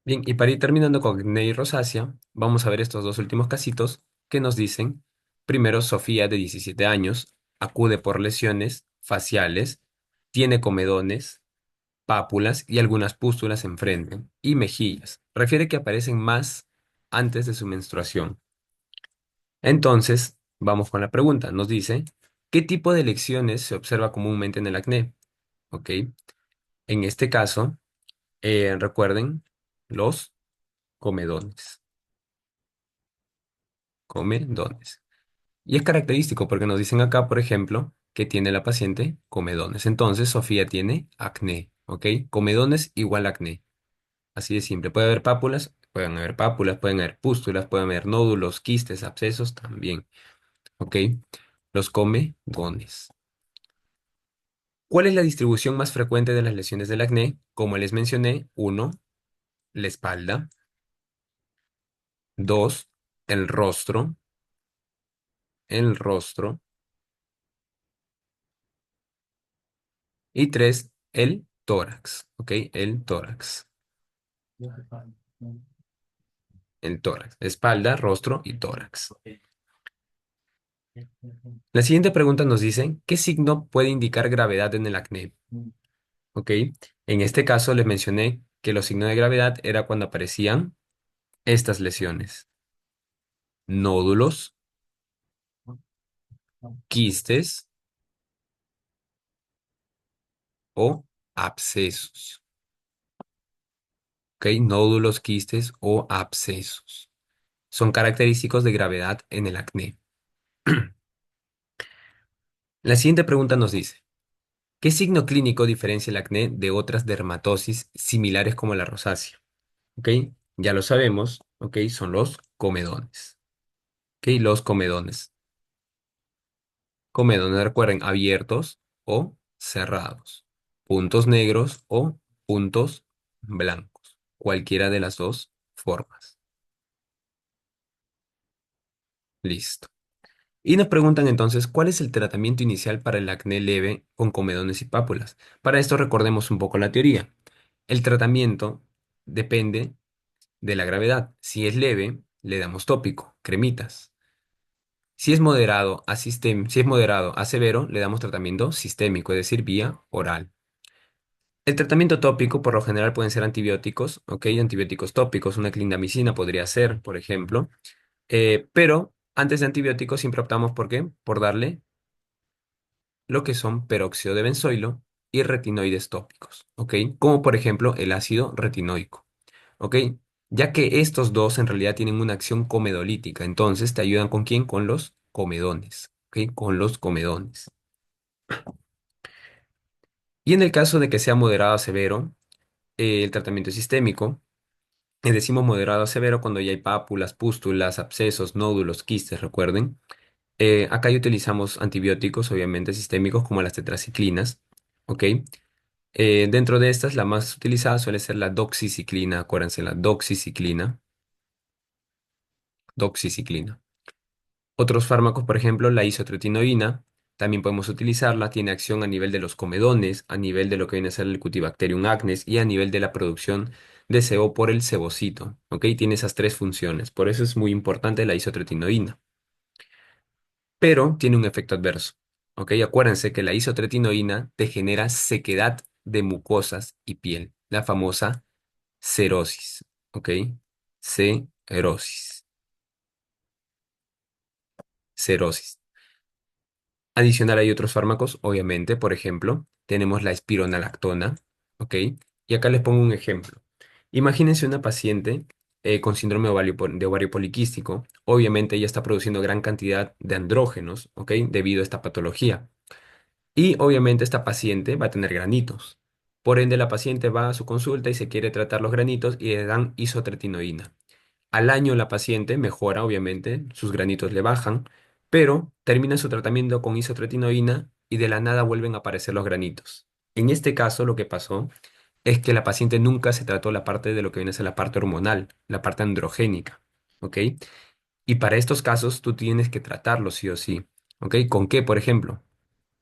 Bien, y para ir terminando con acné y rosácea, vamos a ver estos dos últimos casitos que nos dicen, primero, Sofía, de 17 años, acude por lesiones faciales, tiene comedones, pápulas y algunas pústulas en frente y mejillas. Refiere que aparecen más antes de su menstruación. Entonces, vamos con la pregunta. Nos dice, ¿qué tipo de lesiones se observa comúnmente en el acné? ¿Ok? En este caso, recuerden los comedones. Comedones. Y es característico porque nos dicen acá, por ejemplo, que tiene la paciente comedones. Entonces, Sofía tiene acné, ¿ok? Comedones igual acné. Así de simple. Puede haber pápulas, Pueden haber pápulas, pueden haber pústulas, pueden haber nódulos, quistes, abscesos también. ¿Ok? Los comedones. ¿Cuál es la distribución más frecuente de las lesiones del acné? Como les mencioné, uno, la espalda. Dos, el rostro. El rostro. Y tres, el tórax. ¿Ok? El tórax. El tórax. Espalda, rostro y tórax. La siguiente pregunta nos dice, ¿qué signo puede indicar gravedad en el acné? ¿Ok? En este caso les mencioné que los signos de gravedad era cuando aparecían estas lesiones. Nódulos, quistes o abscesos. ¿Ok? Nódulos, quistes o abscesos. Son característicos de gravedad en el acné. La siguiente pregunta nos dice, ¿qué signo clínico diferencia el acné de otras dermatosis similares como la rosácea? ¿Ok? Ya lo sabemos, ¿ok? Son los comedones. ¿Ok? Los comedones. Comedones, recuerden, abiertos o cerrados. Puntos negros o puntos blancos. Cualquiera de las dos formas. Listo. Y nos preguntan entonces, ¿cuál es el tratamiento inicial para el acné leve con comedones y pápulas? Para esto recordemos un poco la teoría. El tratamiento depende de la gravedad. Si es leve, le damos tópico, cremitas. Si es moderado a severo, le damos tratamiento sistémico, es decir, vía oral. El tratamiento tópico, por lo general, pueden ser antibióticos, ¿ok? Antibióticos tópicos, una clindamicina podría ser, por ejemplo. Pero antes de antibióticos siempre optamos ¿por qué? Por darle lo que son peróxido de benzoilo y retinoides tópicos, ¿ok? Como por ejemplo el ácido retinoico, ¿ok? Ya que estos dos en realidad tienen una acción comedolítica, entonces te ayudan ¿con quién? Con los comedones, ¿ok? Con los comedones. Y en el caso de que sea moderado a severo, el tratamiento es sistémico. Decimos moderado a severo cuando ya hay pápulas, pústulas, abscesos, nódulos, quistes, recuerden. Acá ya utilizamos antibióticos, obviamente sistémicos, como las tetraciclinas, ¿ok? Dentro de estas, la más utilizada suele ser la doxiciclina, acuérdense, la doxiciclina, doxiciclina. Otros fármacos, por ejemplo, la isotretinoína, también podemos utilizarla, tiene acción a nivel de los comedones, a nivel de lo que viene a ser el Cutibacterium acnes y a nivel de la producción de sebo por el sebocito, ¿ok? Tiene esas tres funciones, por eso es muy importante la isotretinoína, pero tiene un efecto adverso, ¿ok? Acuérdense que la isotretinoína te genera sequedad de mucosas y piel, la famosa cerosis, ¿ok? Cerosis, cerosis. Adicional hay otros fármacos, obviamente, por ejemplo, tenemos la espironolactona, ¿ok? Y acá les pongo un ejemplo. Imagínense una paciente con síndrome de ovario poliquístico. Obviamente ella está produciendo gran cantidad de andrógenos, ¿ok? Debido a esta patología. Y obviamente esta paciente va a tener granitos. Por ende, la paciente va a su consulta y se quiere tratar los granitos y le dan isotretinoína. Al año la paciente mejora, obviamente, sus granitos le bajan, pero termina su tratamiento con isotretinoína y de la nada vuelven a aparecer los granitos. En este caso, lo que pasó es que la paciente nunca se trató la parte de lo que viene a ser la parte hormonal, la parte androgénica, ¿ok? Y para estos casos tú tienes que tratarlo sí o sí, ¿ok? ¿Con qué, por ejemplo?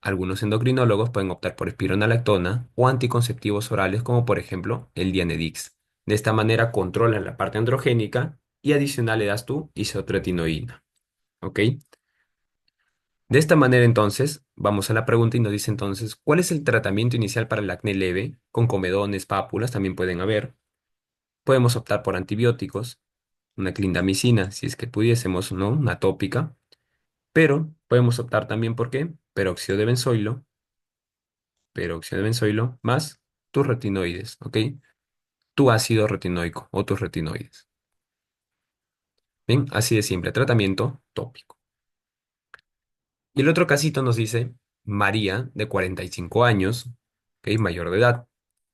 Algunos endocrinólogos pueden optar por espironolactona o anticonceptivos orales como por ejemplo el Dianedix. De esta manera controlan la parte androgénica y adicional le das tu isotretinoína. ¿Ok? De esta manera entonces, vamos a la pregunta y nos dice entonces, ¿cuál es el tratamiento inicial para el acné leve? Con comedones, pápulas también pueden haber. Podemos optar por antibióticos, una clindamicina, si es que pudiésemos, ¿no? Una tópica. Pero podemos optar también por qué? Peróxido de benzoilo, peróxido de benzoilo más tus retinoides, ¿ok? Tu ácido retinoico o tus retinoides. Bien, así de simple, tratamiento tópico. Y el otro casito nos dice, María, de 45 años, ¿ok? Mayor de edad,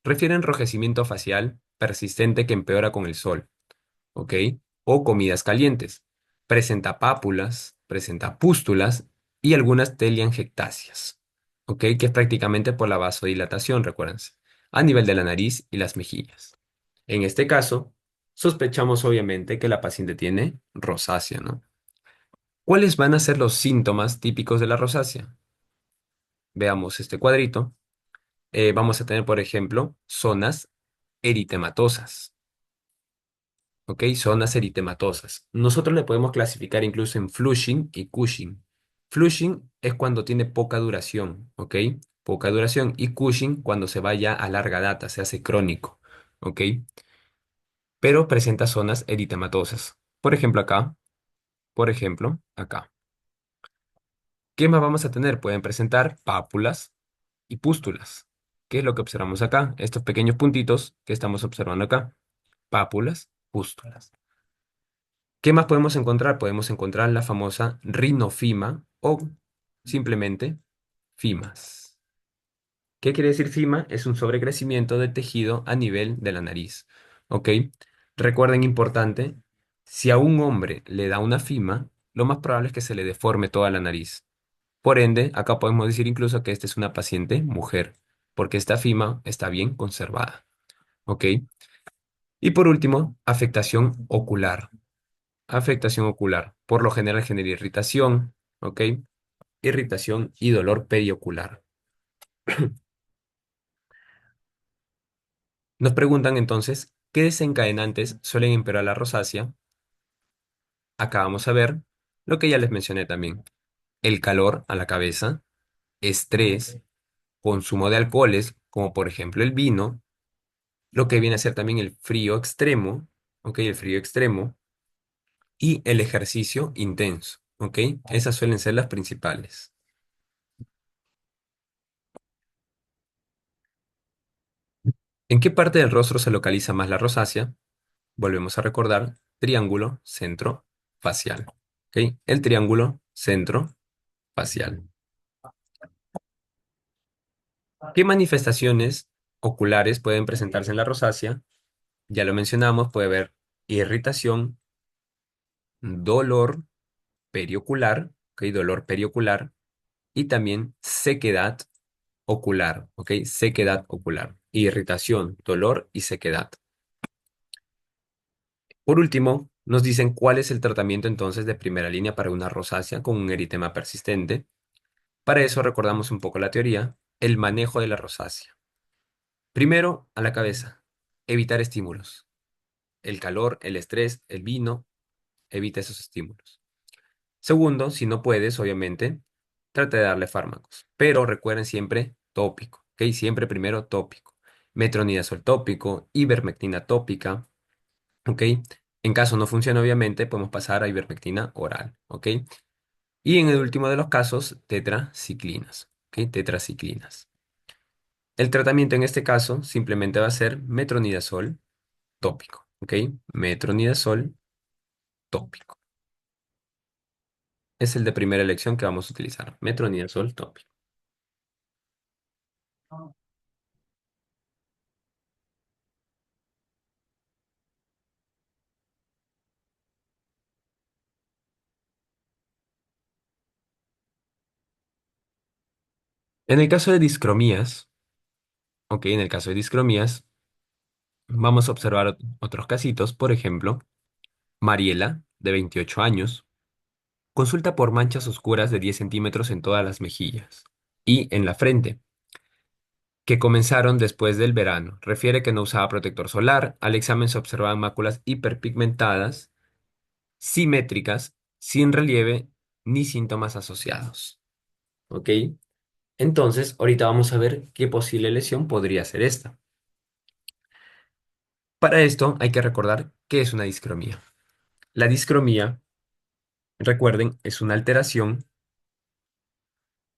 refiere enrojecimiento facial persistente que empeora con el sol. ¿ok? O comidas calientes. Presenta pápulas, presenta pústulas y algunas telangiectasias, ¿ok? Que es prácticamente por la vasodilatación, recuérdense, a nivel de la nariz y las mejillas. En este caso, sospechamos obviamente que la paciente tiene rosácea, ¿no? ¿Cuáles van a ser los síntomas típicos de la rosácea? Veamos este cuadrito. Vamos a tener, por ejemplo, zonas eritematosas. ¿Ok? Zonas eritematosas. Nosotros le podemos clasificar incluso en flushing y Cushing. Flushing es cuando tiene poca duración, ¿ok? Poca duración. Y Cushing cuando se vaya a larga data, se hace crónico, ¿ok? Pero presenta zonas eritematosas. Por ejemplo, acá. Por ejemplo, acá. ¿Qué más vamos a tener? Pueden presentar pápulas y pústulas. ¿Qué es lo que observamos acá? Estos pequeños puntitos que estamos observando acá. Pápulas, pústulas. ¿Qué más podemos encontrar? Podemos encontrar la famosa rinofima o simplemente fimas. ¿Qué quiere decir fima? Es un sobrecrecimiento de tejido a nivel de la nariz. ¿Ok? Recuerden importante, si a un hombre le da una fima, lo más probable es que se le deforme toda la nariz. Por ende, acá podemos decir incluso que esta es una paciente mujer, porque esta fima está bien conservada. ¿Ok? Y por último, afectación ocular. Afectación ocular. Por lo general genera irritación, ¿ok? Irritación y dolor periocular. Nos preguntan entonces, ¿qué desencadenantes suelen empeorar la rosácea? Acá vamos a ver lo que ya les mencioné también. El calor a la cabeza, estrés, consumo de alcoholes, como por ejemplo el vino, lo que viene a ser también el frío extremo, ¿ok? El frío extremo y el ejercicio intenso, ¿ok? Esas suelen ser las principales. ¿En qué parte del rostro se localiza más la rosácea? Volvemos a recordar, triángulo centro facial, ¿ok? El triángulo centro facial. ¿Qué manifestaciones oculares pueden presentarse en la rosácea? Ya lo mencionamos, puede haber irritación, dolor periocular, ¿ok? Dolor periocular y también sequedad ocular, ¿ok? Sequedad ocular, irritación, dolor y sequedad. Por último, nos dicen cuál es el tratamiento entonces de primera línea para una rosácea con un eritema persistente. Para eso recordamos un poco la teoría, el manejo de la rosácea. Primero, a la cabeza, evitar estímulos. El calor, el estrés, el vino, evita esos estímulos. Segundo, si no puedes, obviamente, trata de darle fármacos. Pero recuerden siempre tópico, ¿ok? Siempre primero tópico. Metronidazol tópico, ivermectina tópica, ¿ok? En caso no funcione, obviamente, podemos pasar a ivermectina oral, ¿ok? Y en el último de los casos, tetraciclinas, ¿ok? Tetraciclinas. El tratamiento en este caso simplemente va a ser metronidazol tópico, ¿ok? Metronidazol tópico. Es el de primera elección que vamos a utilizar, metronidazol tópico. En el caso de discromías, ¿ok? En el caso de discromías, vamos a observar otros casitos, por ejemplo, Mariela, de 28 años, consulta por manchas oscuras de 10 centímetros en todas las mejillas y en la frente, que comenzaron después del verano. Refiere que no usaba protector solar. Al examen se observaban máculas hiperpigmentadas, simétricas, sin relieve ni síntomas asociados. ¿Ok? Entonces, ahorita vamos a ver qué posible lesión podría ser esta. Para esto hay que recordar qué es una discromía. La discromía, recuerden, es una alteración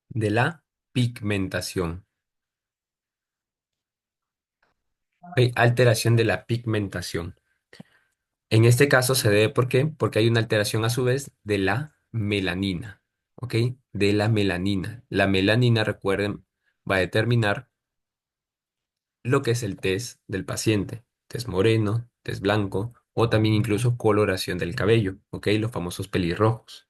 de la pigmentación. ¿Ok? Alteración de la pigmentación. En este caso se debe, ¿por qué? Porque hay una alteración a su vez de la melanina, ¿ok? De la melanina. La melanina, recuerden, va a determinar lo que es el tez del paciente. Tez moreno, tez blanco o también incluso coloración del cabello, ¿ok? Los famosos pelirrojos.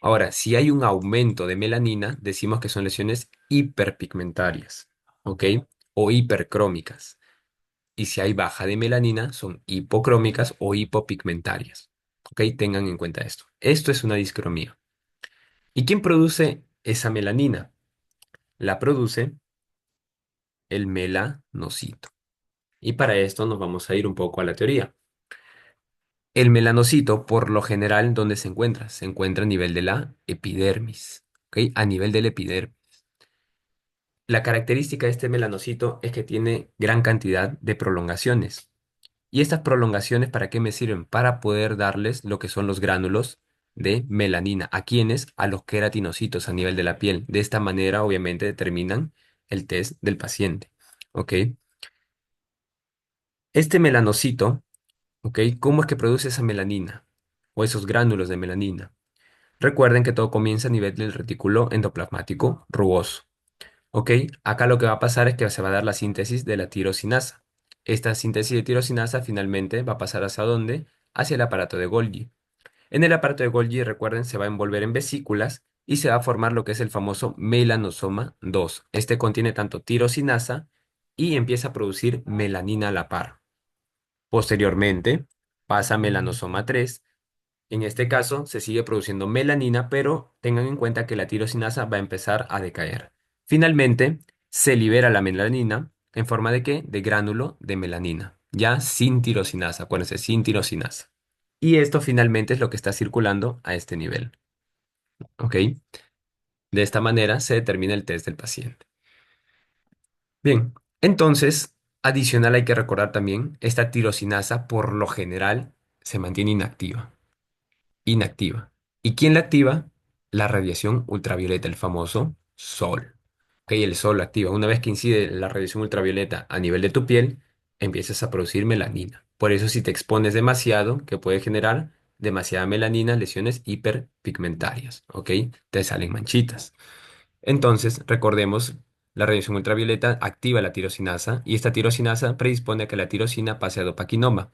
Ahora, si hay un aumento de melanina, decimos que son lesiones hiperpigmentarias, ¿ok? O hipercrómicas. Y si hay baja de melanina, son hipocrómicas o hipopigmentarias. ¿Ok? Tengan en cuenta esto. Esto es una discromía. ¿Y quién produce esa melanina? La produce el melanocito. Y para esto nos vamos a ir un poco a la teoría. El melanocito, por lo general, ¿dónde se encuentra? Se encuentra a nivel de la epidermis. ¿Ok? A nivel del epidermis. La característica de este melanocito es que tiene gran cantidad de prolongaciones. ¿Y estas prolongaciones para qué me sirven? Para poder darles lo que son los gránulos de melanina. ¿A quiénes? A los queratinocitos a nivel de la piel. De esta manera, obviamente, determinan el test del paciente. ¿Ok? Este melanocito, ¿ok? ¿Cómo es que produce esa melanina? O esos gránulos de melanina. Recuerden que todo comienza a nivel del retículo endoplasmático rugoso. ¿Ok? Acá lo que va a pasar es que se va a dar la síntesis de la tirosinasa. Esta síntesis de tirosinasa finalmente va a pasar ¿hacia dónde? Hacia el aparato de Golgi. En el aparato de Golgi, recuerden, se va a envolver en vesículas y se va a formar lo que es el famoso melanosoma 2. Este contiene tanto tirosinasa y empieza a producir melanina a la par. Posteriormente, pasa a melanosoma 3. En este caso, se sigue produciendo melanina, pero tengan en cuenta que la tirosinasa va a empezar a decaer. Finalmente, se libera la melanina en forma de ¿qué? De gránulo de melanina, ya sin tirosinasa, acuérdense, sin tirosinasa. Y esto finalmente es lo que está circulando a este nivel. ¿Ok? De esta manera se determina el test del paciente. Bien, entonces, adicional hay que recordar también, esta tirosinasa por lo general se mantiene inactiva. Inactiva. ¿Y quién la activa? La radiación ultravioleta, el famoso sol. ¿Ok? El sol la activa. Una vez que incide la radiación ultravioleta a nivel de tu piel, empiezas a producir melanina. Por eso si te expones demasiado, que puede generar demasiada melanina, lesiones hiperpigmentarias. ¿Ok? Te salen manchitas. Entonces, recordemos, la radiación ultravioleta activa la tirosinasa y esta tirosinasa predispone a que la tirosina pase a dopaquinoma.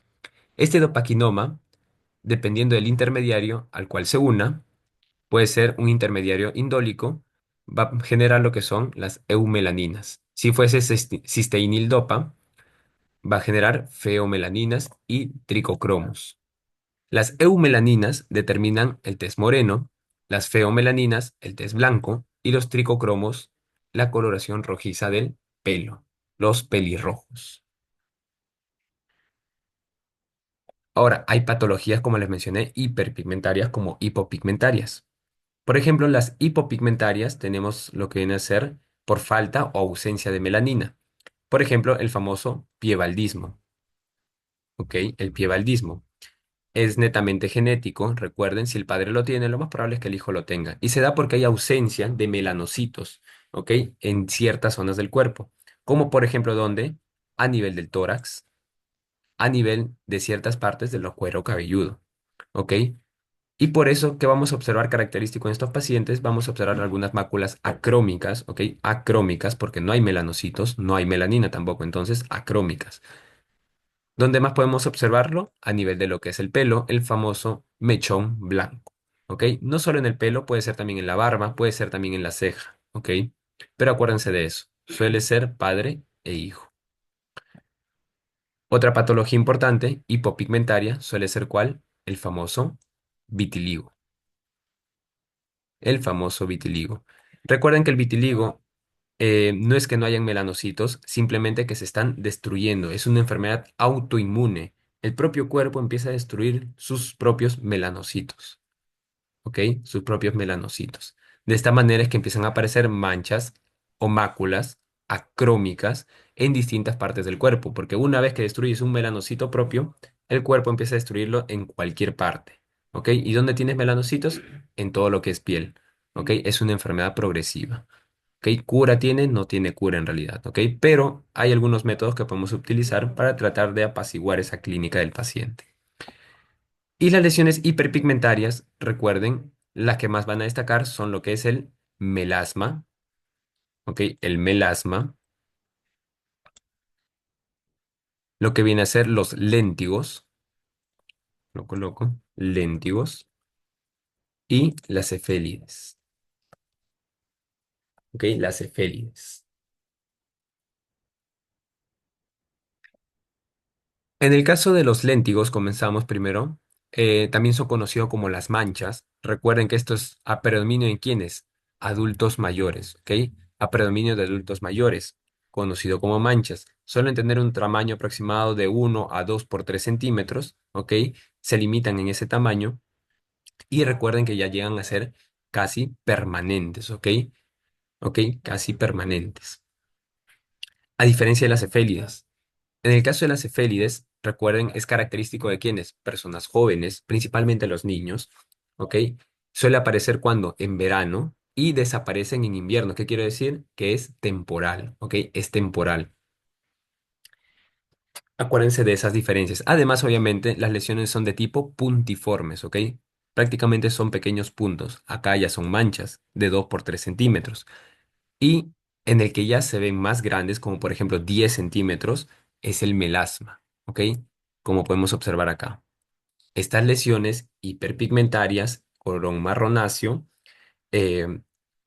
Este dopaquinoma, dependiendo del intermediario al cual se una, puede ser un intermediario indólico, va a generar lo que son las eumelaninas. Si fuese cisteinildopa, va a generar feomelaninas y tricocromos. Las eumelaninas determinan el tez moreno, las feomelaninas el tez blanco y los tricocromos la coloración rojiza del pelo, los pelirrojos. Ahora, hay patologías, como les mencioné, hiperpigmentarias como hipopigmentarias. Por ejemplo, las hipopigmentarias tenemos lo que viene a ser por falta o ausencia de melanina. Por ejemplo, el famoso piebaldismo. ¿Ok? El piebaldismo es netamente genético. Recuerden, si el padre lo tiene, lo más probable es que el hijo lo tenga. Y se da porque hay ausencia de melanocitos, ¿ok? En ciertas zonas del cuerpo. Como por ejemplo, ¿dónde? A nivel del tórax, a nivel de ciertas partes del cuero cabelludo. ¿Ok? Y por eso, ¿qué vamos a observar característico en estos pacientes? Vamos a observar algunas máculas acrómicas, ¿ok? Acrómicas, porque no hay melanocitos, no hay melanina tampoco, entonces acrómicas. ¿Dónde más podemos observarlo? A nivel de lo que es el pelo, el famoso mechón blanco, ¿ok? No solo en el pelo, puede ser también en la barba, puede ser también en la ceja, ¿ok? Pero acuérdense de eso, suele ser padre e hijo. Otra patología importante, hipopigmentaria, suele ser ¿cuál? El famoso vitiligo. El famoso vitiligo. Recuerden que el vitiligo no es que no hayan melanocitos, simplemente que se están destruyendo. Es una enfermedad autoinmune. El propio cuerpo empieza a destruir sus propios melanocitos. ¿Ok? Sus propios melanocitos. De esta manera es que empiezan a aparecer manchas o máculas acrómicas en distintas partes del cuerpo, porque una vez que destruyes un melanocito propio, el cuerpo empieza a destruirlo en cualquier parte. ¿Ok? ¿Y dónde tienes melanocitos? En todo lo que es piel. ¿Ok? Es una enfermedad progresiva. ¿Ok? Cura tiene, no tiene cura en realidad. ¿Ok? Pero hay algunos métodos que podemos utilizar para tratar de apaciguar esa clínica del paciente. Y las lesiones hiperpigmentarias, recuerden, las que más van a destacar son lo que es el melasma, ¿ok? El melasma, lo que viene a ser los léntigos, lo coloco, léntigos, y las cefélides, ¿ok? Las cefélides. En el caso de los léntigos, comenzamos primero. También son conocidos como las manchas. Recuerden que esto es a predominio en quienes, adultos mayores, ¿ok? A predominio de adultos mayores, conocido como manchas. Suelen tener un tamaño aproximado de 1 a 2 por 3 centímetros, ¿ok? Se limitan en ese tamaño y recuerden que ya llegan a ser casi permanentes, ¿ok? ¿Ok? Casi permanentes. A diferencia de las cefélidas. En el caso de las cefélides, recuerden, es característico de quienes, personas jóvenes, principalmente los niños, ¿ok? Suele aparecer cuando en verano y desaparecen en invierno. ¿Qué quiero decir? Que es temporal, ¿ok? Es temporal. Acuérdense de esas diferencias. Además, obviamente, las lesiones son de tipo puntiformes, ¿ok? Prácticamente son pequeños puntos. Acá ya son manchas de 2 por 3 centímetros. Y en el que ya se ven más grandes, como por ejemplo 10 centímetros, es el melasma, ¿ok? Como podemos observar acá. Estas lesiones hiperpigmentarias, color marronáceo, eh,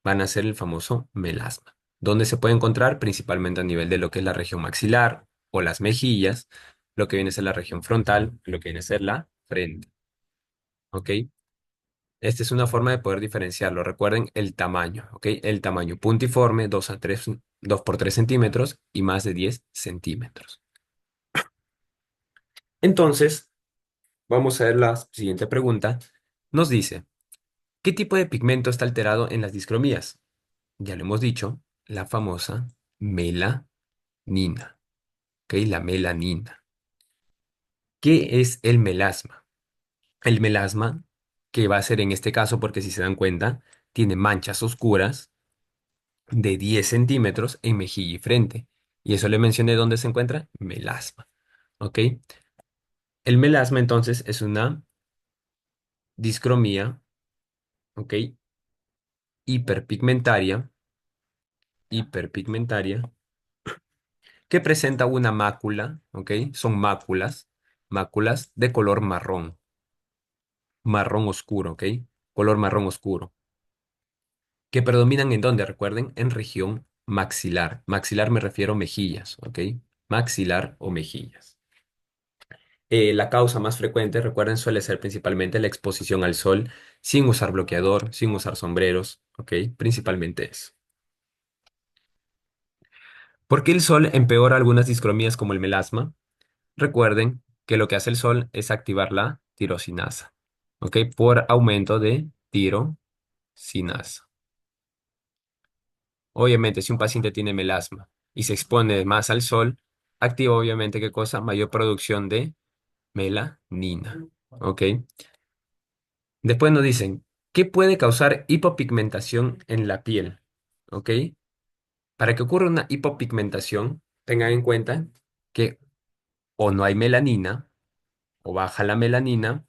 van a ser el famoso melasma, donde se puede encontrar principalmente a nivel de lo que es la región maxilar o las mejillas, lo que viene a ser la región frontal, lo que viene a ser la frente, ¿ok? Esta es una forma de poder diferenciarlo. Recuerden el tamaño, ¿ok? El tamaño puntiforme, 2 por 3 centímetros y más de 10 centímetros. Entonces, vamos a ver la siguiente pregunta. Nos dice, ¿qué tipo de pigmento está alterado en las discromías? Ya lo hemos dicho, la famosa melanina, ¿ok? La melanina. ¿Qué es el melasma? El melasma, que va a ser en este caso, porque si se dan cuenta, tiene manchas oscuras de 10 centímetros en mejilla y frente. Y eso le mencioné dónde se encuentra, melasma. ¿Ok? El melasma entonces es una discromía, ¿ok? Hiperpigmentaria, hiperpigmentaria, que presenta una mácula, ¿ok? Son máculas, máculas de color marrón, marrón oscuro, ¿ok? Color marrón oscuro, que predominan en dónde, recuerden, en región maxilar. Maxilar me refiero a mejillas, ¿ok? Maxilar o mejillas. La causa más frecuente, recuerden, suele ser principalmente la exposición al sol sin usar bloqueador, sin usar sombreros, ¿ok? Principalmente eso. ¿Por qué el sol empeora algunas discromías como el melasma? Recuerden que lo que hace el sol es activar la tirosinasa, ¿ok? Por aumento de tirosinasa. Obviamente, si un paciente tiene melasma y se expone más al sol, activa obviamente, ¿qué cosa? Mayor producción de melanina, ¿ok? Después nos dicen, ¿qué puede causar hipopigmentación en la piel? ¿Ok? Para que ocurra una hipopigmentación, tengan en cuenta que o no hay melanina, o baja la melanina,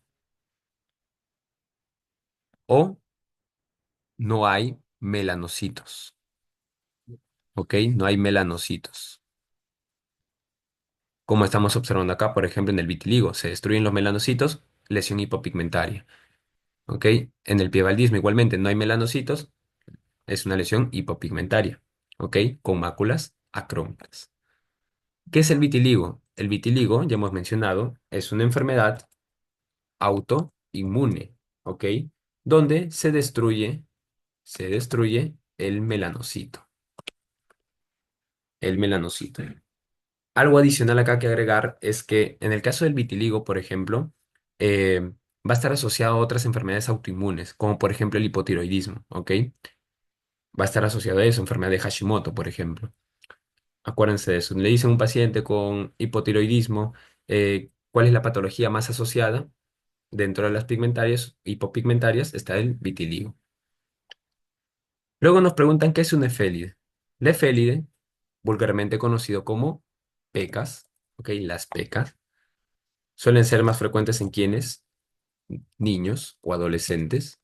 o no hay melanocitos. ¿Ok? No hay melanocitos. Como estamos observando acá, por ejemplo, en el vitiligo, se destruyen los melanocitos, lesión hipopigmentaria. ¿Ok? En el piebaldismo igualmente no hay melanocitos, es una lesión hipopigmentaria. ¿Ok? Con máculas acrómicas. ¿Qué es el vitiligo? El vitiligo, ya hemos mencionado, es una enfermedad autoinmune, ¿ok? Donde se destruye el melanocito, el melanocito. Algo adicional acá que agregar es que en el caso del vitiligo, por ejemplo, va a estar asociado a otras enfermedades autoinmunes, como por ejemplo el hipotiroidismo, ¿ok? Va a estar asociado a eso, enfermedad de Hashimoto, por ejemplo. Acuérdense de eso. Le dicen a un paciente con hipotiroidismo, ¿cuál es la patología más asociada? Dentro de las pigmentarias, hipopigmentarias, está el vitiligo. Luego nos preguntan qué es un efélide. La efélide, vulgarmente conocido como pecas, ¿ok? Las pecas, suelen ser más frecuentes en quienes, niños o adolescentes.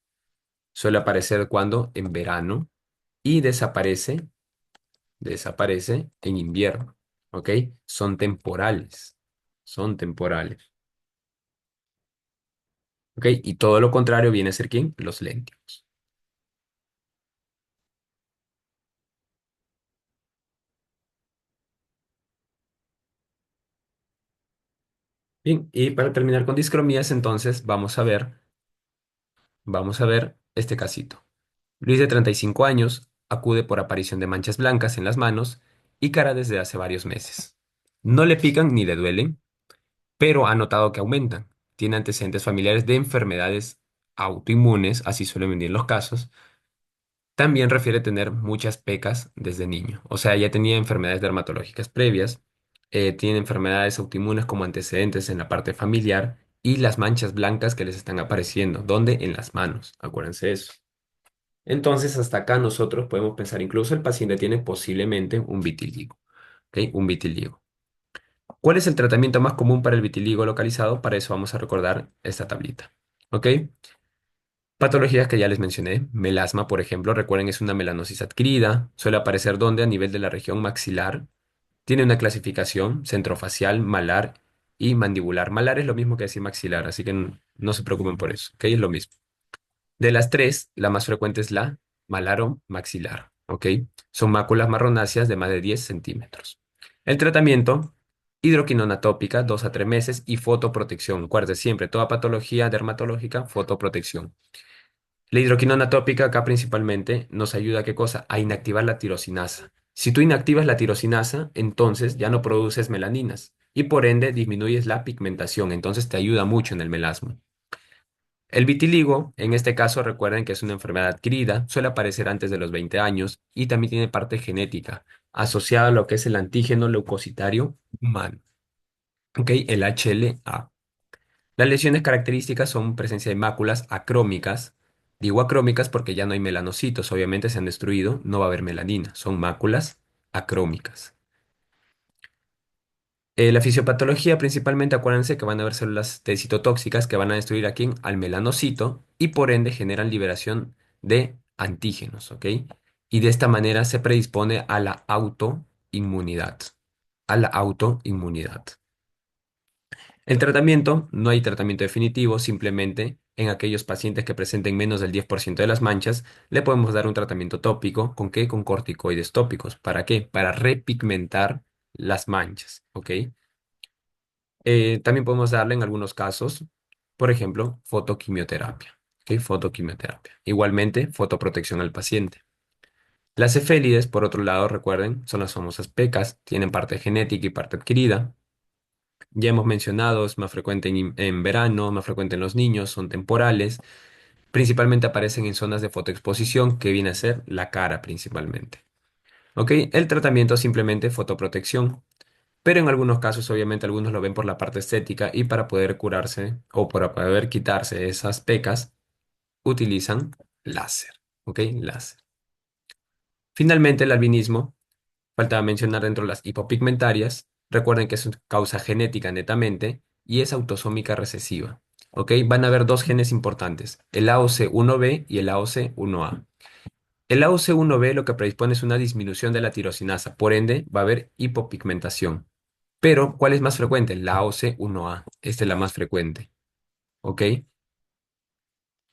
Suele aparecer cuando en verano y desaparece en invierno, ¿ok? Son temporales. son temporales. ¿Ok? Y todo lo contrario viene a ser ¿quién? Los léntigos. Bien, y para terminar con discromías, entonces vamos a ver este casito. Luis, de 35 años, acude por aparición de manchas blancas en las manos y cara desde hace varios meses. No le pican ni le duelen, pero ha notado que aumentan. Tiene antecedentes familiares de enfermedades autoinmunes, así suelen venir los casos. También refiere tener muchas pecas desde niño. O sea, ya tenía enfermedades dermatológicas previas, tiene enfermedades autoinmunes como antecedentes en la parte familiar y las manchas blancas que les están apareciendo. ¿Dónde? En las manos. Acuérdense de eso. Entonces, hasta acá nosotros podemos pensar, incluso el paciente tiene posiblemente un vitiligo. ¿Ok? Un vitiligo. ¿Cuál es el tratamiento más común para el vitiligo localizado? Para eso vamos a recordar esta tablita. ¿Ok? Patologías que ya les mencioné. Melasma, por ejemplo, recuerden, es una melanosis adquirida. Suele aparecer donde a nivel de la región maxilar. Tiene una clasificación centrofacial, malar y mandibular. Malar es lo mismo que decir maxilar, así que no se preocupen por eso. ¿Ok? Es lo mismo. De las tres, la más frecuente es la malaro-maxilar, ¿ok? Son máculas marronáceas de más de 10 centímetros. El tratamiento, hidroquinona tópica, 2 a 3 meses y fotoprotección. Acuérdense siempre, toda patología dermatológica, fotoprotección. La hidroquinona tópica acá principalmente nos ayuda a qué cosa? A inactivar la tirosinasa. Si tú inactivas la tirosinasa, entonces ya no produces melaninas y por ende disminuyes la pigmentación, entonces te ayuda mucho en el melasma. El vitiligo, en este caso, recuerden que es una enfermedad adquirida, suele aparecer antes de los 20 años y también tiene parte genética asociada a lo que es el antígeno leucocitario humano, ¿ok? El HLA. Las lesiones características son presencia de máculas acrómicas. Digo acrómicas porque ya no hay melanocitos, obviamente se han destruido, no va a haber melanina, son máculas acrómicas. La fisiopatología principalmente, acuérdense que van a haber células de citotóxicas que van a destruir a quién, al melanocito y por ende generan liberación de antígenos, ¿ok? Y de esta manera se predispone a la autoinmunidad, a la autoinmunidad. El tratamiento, no hay tratamiento definitivo, simplemente en aquellos pacientes que presenten menos del 10% de las manchas, le podemos dar un tratamiento tópico, ¿con qué? Con corticoides tópicos. ¿Para qué? Para repigmentar las manchas, ¿ok? También podemos darle en algunos casos, por ejemplo, fotoquimioterapia. ¿Ok? Fotoquimioterapia. Igualmente, fotoprotección al paciente. Las cefélides, por otro lado, recuerden, son las famosas pecas, tienen parte genética y parte adquirida. Ya hemos mencionado, es más frecuente en verano, más frecuente en los niños, son temporales. Principalmente aparecen en zonas de fotoexposición, que viene a ser la cara principalmente. ¿Ok? El tratamiento simplemente fotoprotección. Pero en algunos casos, obviamente, algunos lo ven por la parte estética y para poder curarse o para poder quitarse esas pecas, utilizan láser. ¿Ok? Láser. Finalmente, el albinismo, faltaba mencionar dentro de las hipopigmentarias, recuerden que es una causa genética netamente y es autosómica recesiva. ¿Ok? Van a haber dos genes importantes, el AOC1B y el AOC1A. El AOC1B lo que predispone es una disminución de la tirosinasa, por ende va a haber hipopigmentación. Pero, ¿cuál es más frecuente? La AOC1A. Esta es la más frecuente. ¿Ok?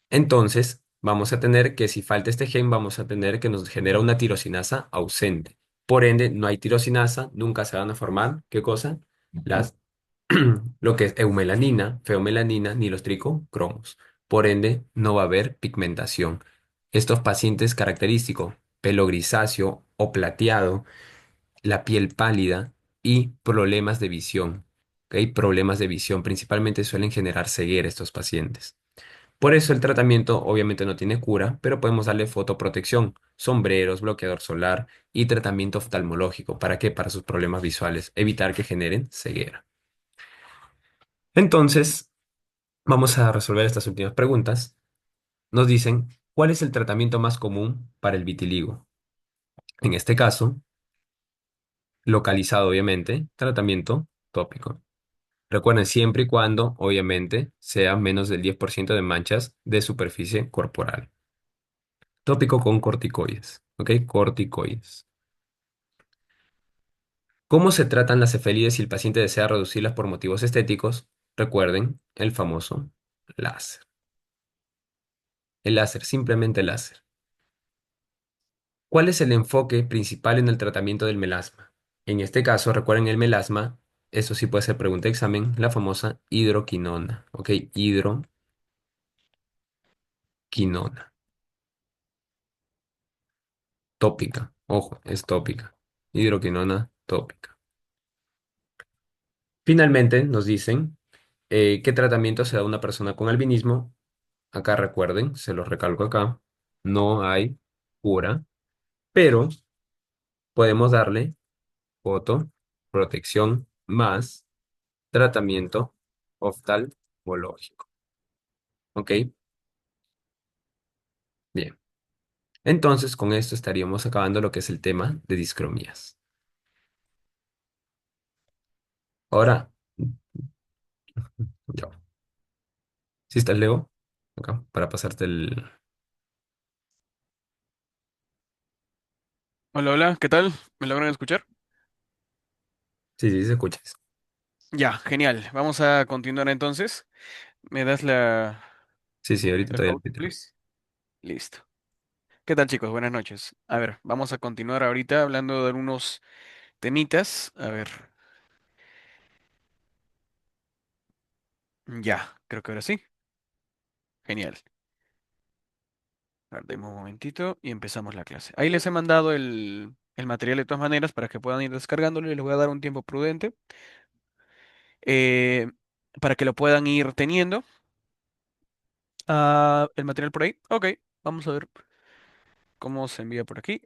Entonces, vamos a tener que si falta este gen, vamos a tener que nos genera una tirosinasa ausente. Por ende, no hay tirosinasa, nunca se van a formar, ¿qué cosa? Las, lo que es eumelanina, feomelanina, ni los tricocromos. Por ende, no va a haber pigmentación. Estos pacientes característicos, pelo grisáceo o plateado, la piel pálida y problemas de visión. ¿Ok? Problemas de visión principalmente suelen generar ceguera estos pacientes. Por eso el tratamiento obviamente no tiene cura, pero podemos darle fotoprotección, sombreros, bloqueador solar y tratamiento oftalmológico. ¿Para qué? Para sus problemas visuales, evitar que generen ceguera. Entonces, vamos a resolver estas últimas preguntas. Nos dicen, ¿cuál es el tratamiento más común para el vitiligo? En este caso, localizado obviamente, tratamiento tópico. Recuerden siempre y cuando, obviamente, sea menos del 10% de manchas de superficie corporal. Tópico con corticoides, ¿ok? Corticoides. ¿Cómo se tratan las cefalides si el paciente desea reducirlas por motivos estéticos? Recuerden el famoso láser. El láser, simplemente el láser. ¿Cuál es el enfoque principal en el tratamiento del melasma? En este caso, recuerden el melasma, eso sí puede ser pregunta de examen, la famosa hidroquinona. ¿Ok? Hidroquinona. Tópica. Ojo, es tópica. Hidroquinona tópica. Finalmente, nos dicen qué tratamiento se da a una persona con albinismo. Acá recuerden, se los recalco acá, no hay cura, pero podemos darle foto, protección más tratamiento oftalmológico. ¿Ok? Bien. Entonces, con esto estaríamos acabando lo que es el tema de discromías. Ahora, yo. ¿Sí estás, Leo? Acá, para pasarte el... Hola, hola, ¿qué tal? ¿Me logran escuchar? Sí, sí, se escucha. Ya, genial. Vamos a continuar entonces. ¿Me das Sí, sí, ahorita el te doy el host, título. please? Listo. ¿Qué tal, chicos? Buenas noches. A ver, vamos a continuar ahorita hablando de algunos temitas. A ver, ya, creo que ahora sí. Genial. A ver, deme un momentito y empezamos la clase. Ahí les he mandado el material de todas maneras para que puedan ir descargándolo y les voy a dar un tiempo prudente eh, para que lo puedan ir teniendo. Ah, el material por ahí. Ok, vamos a ver cómo se envía por aquí.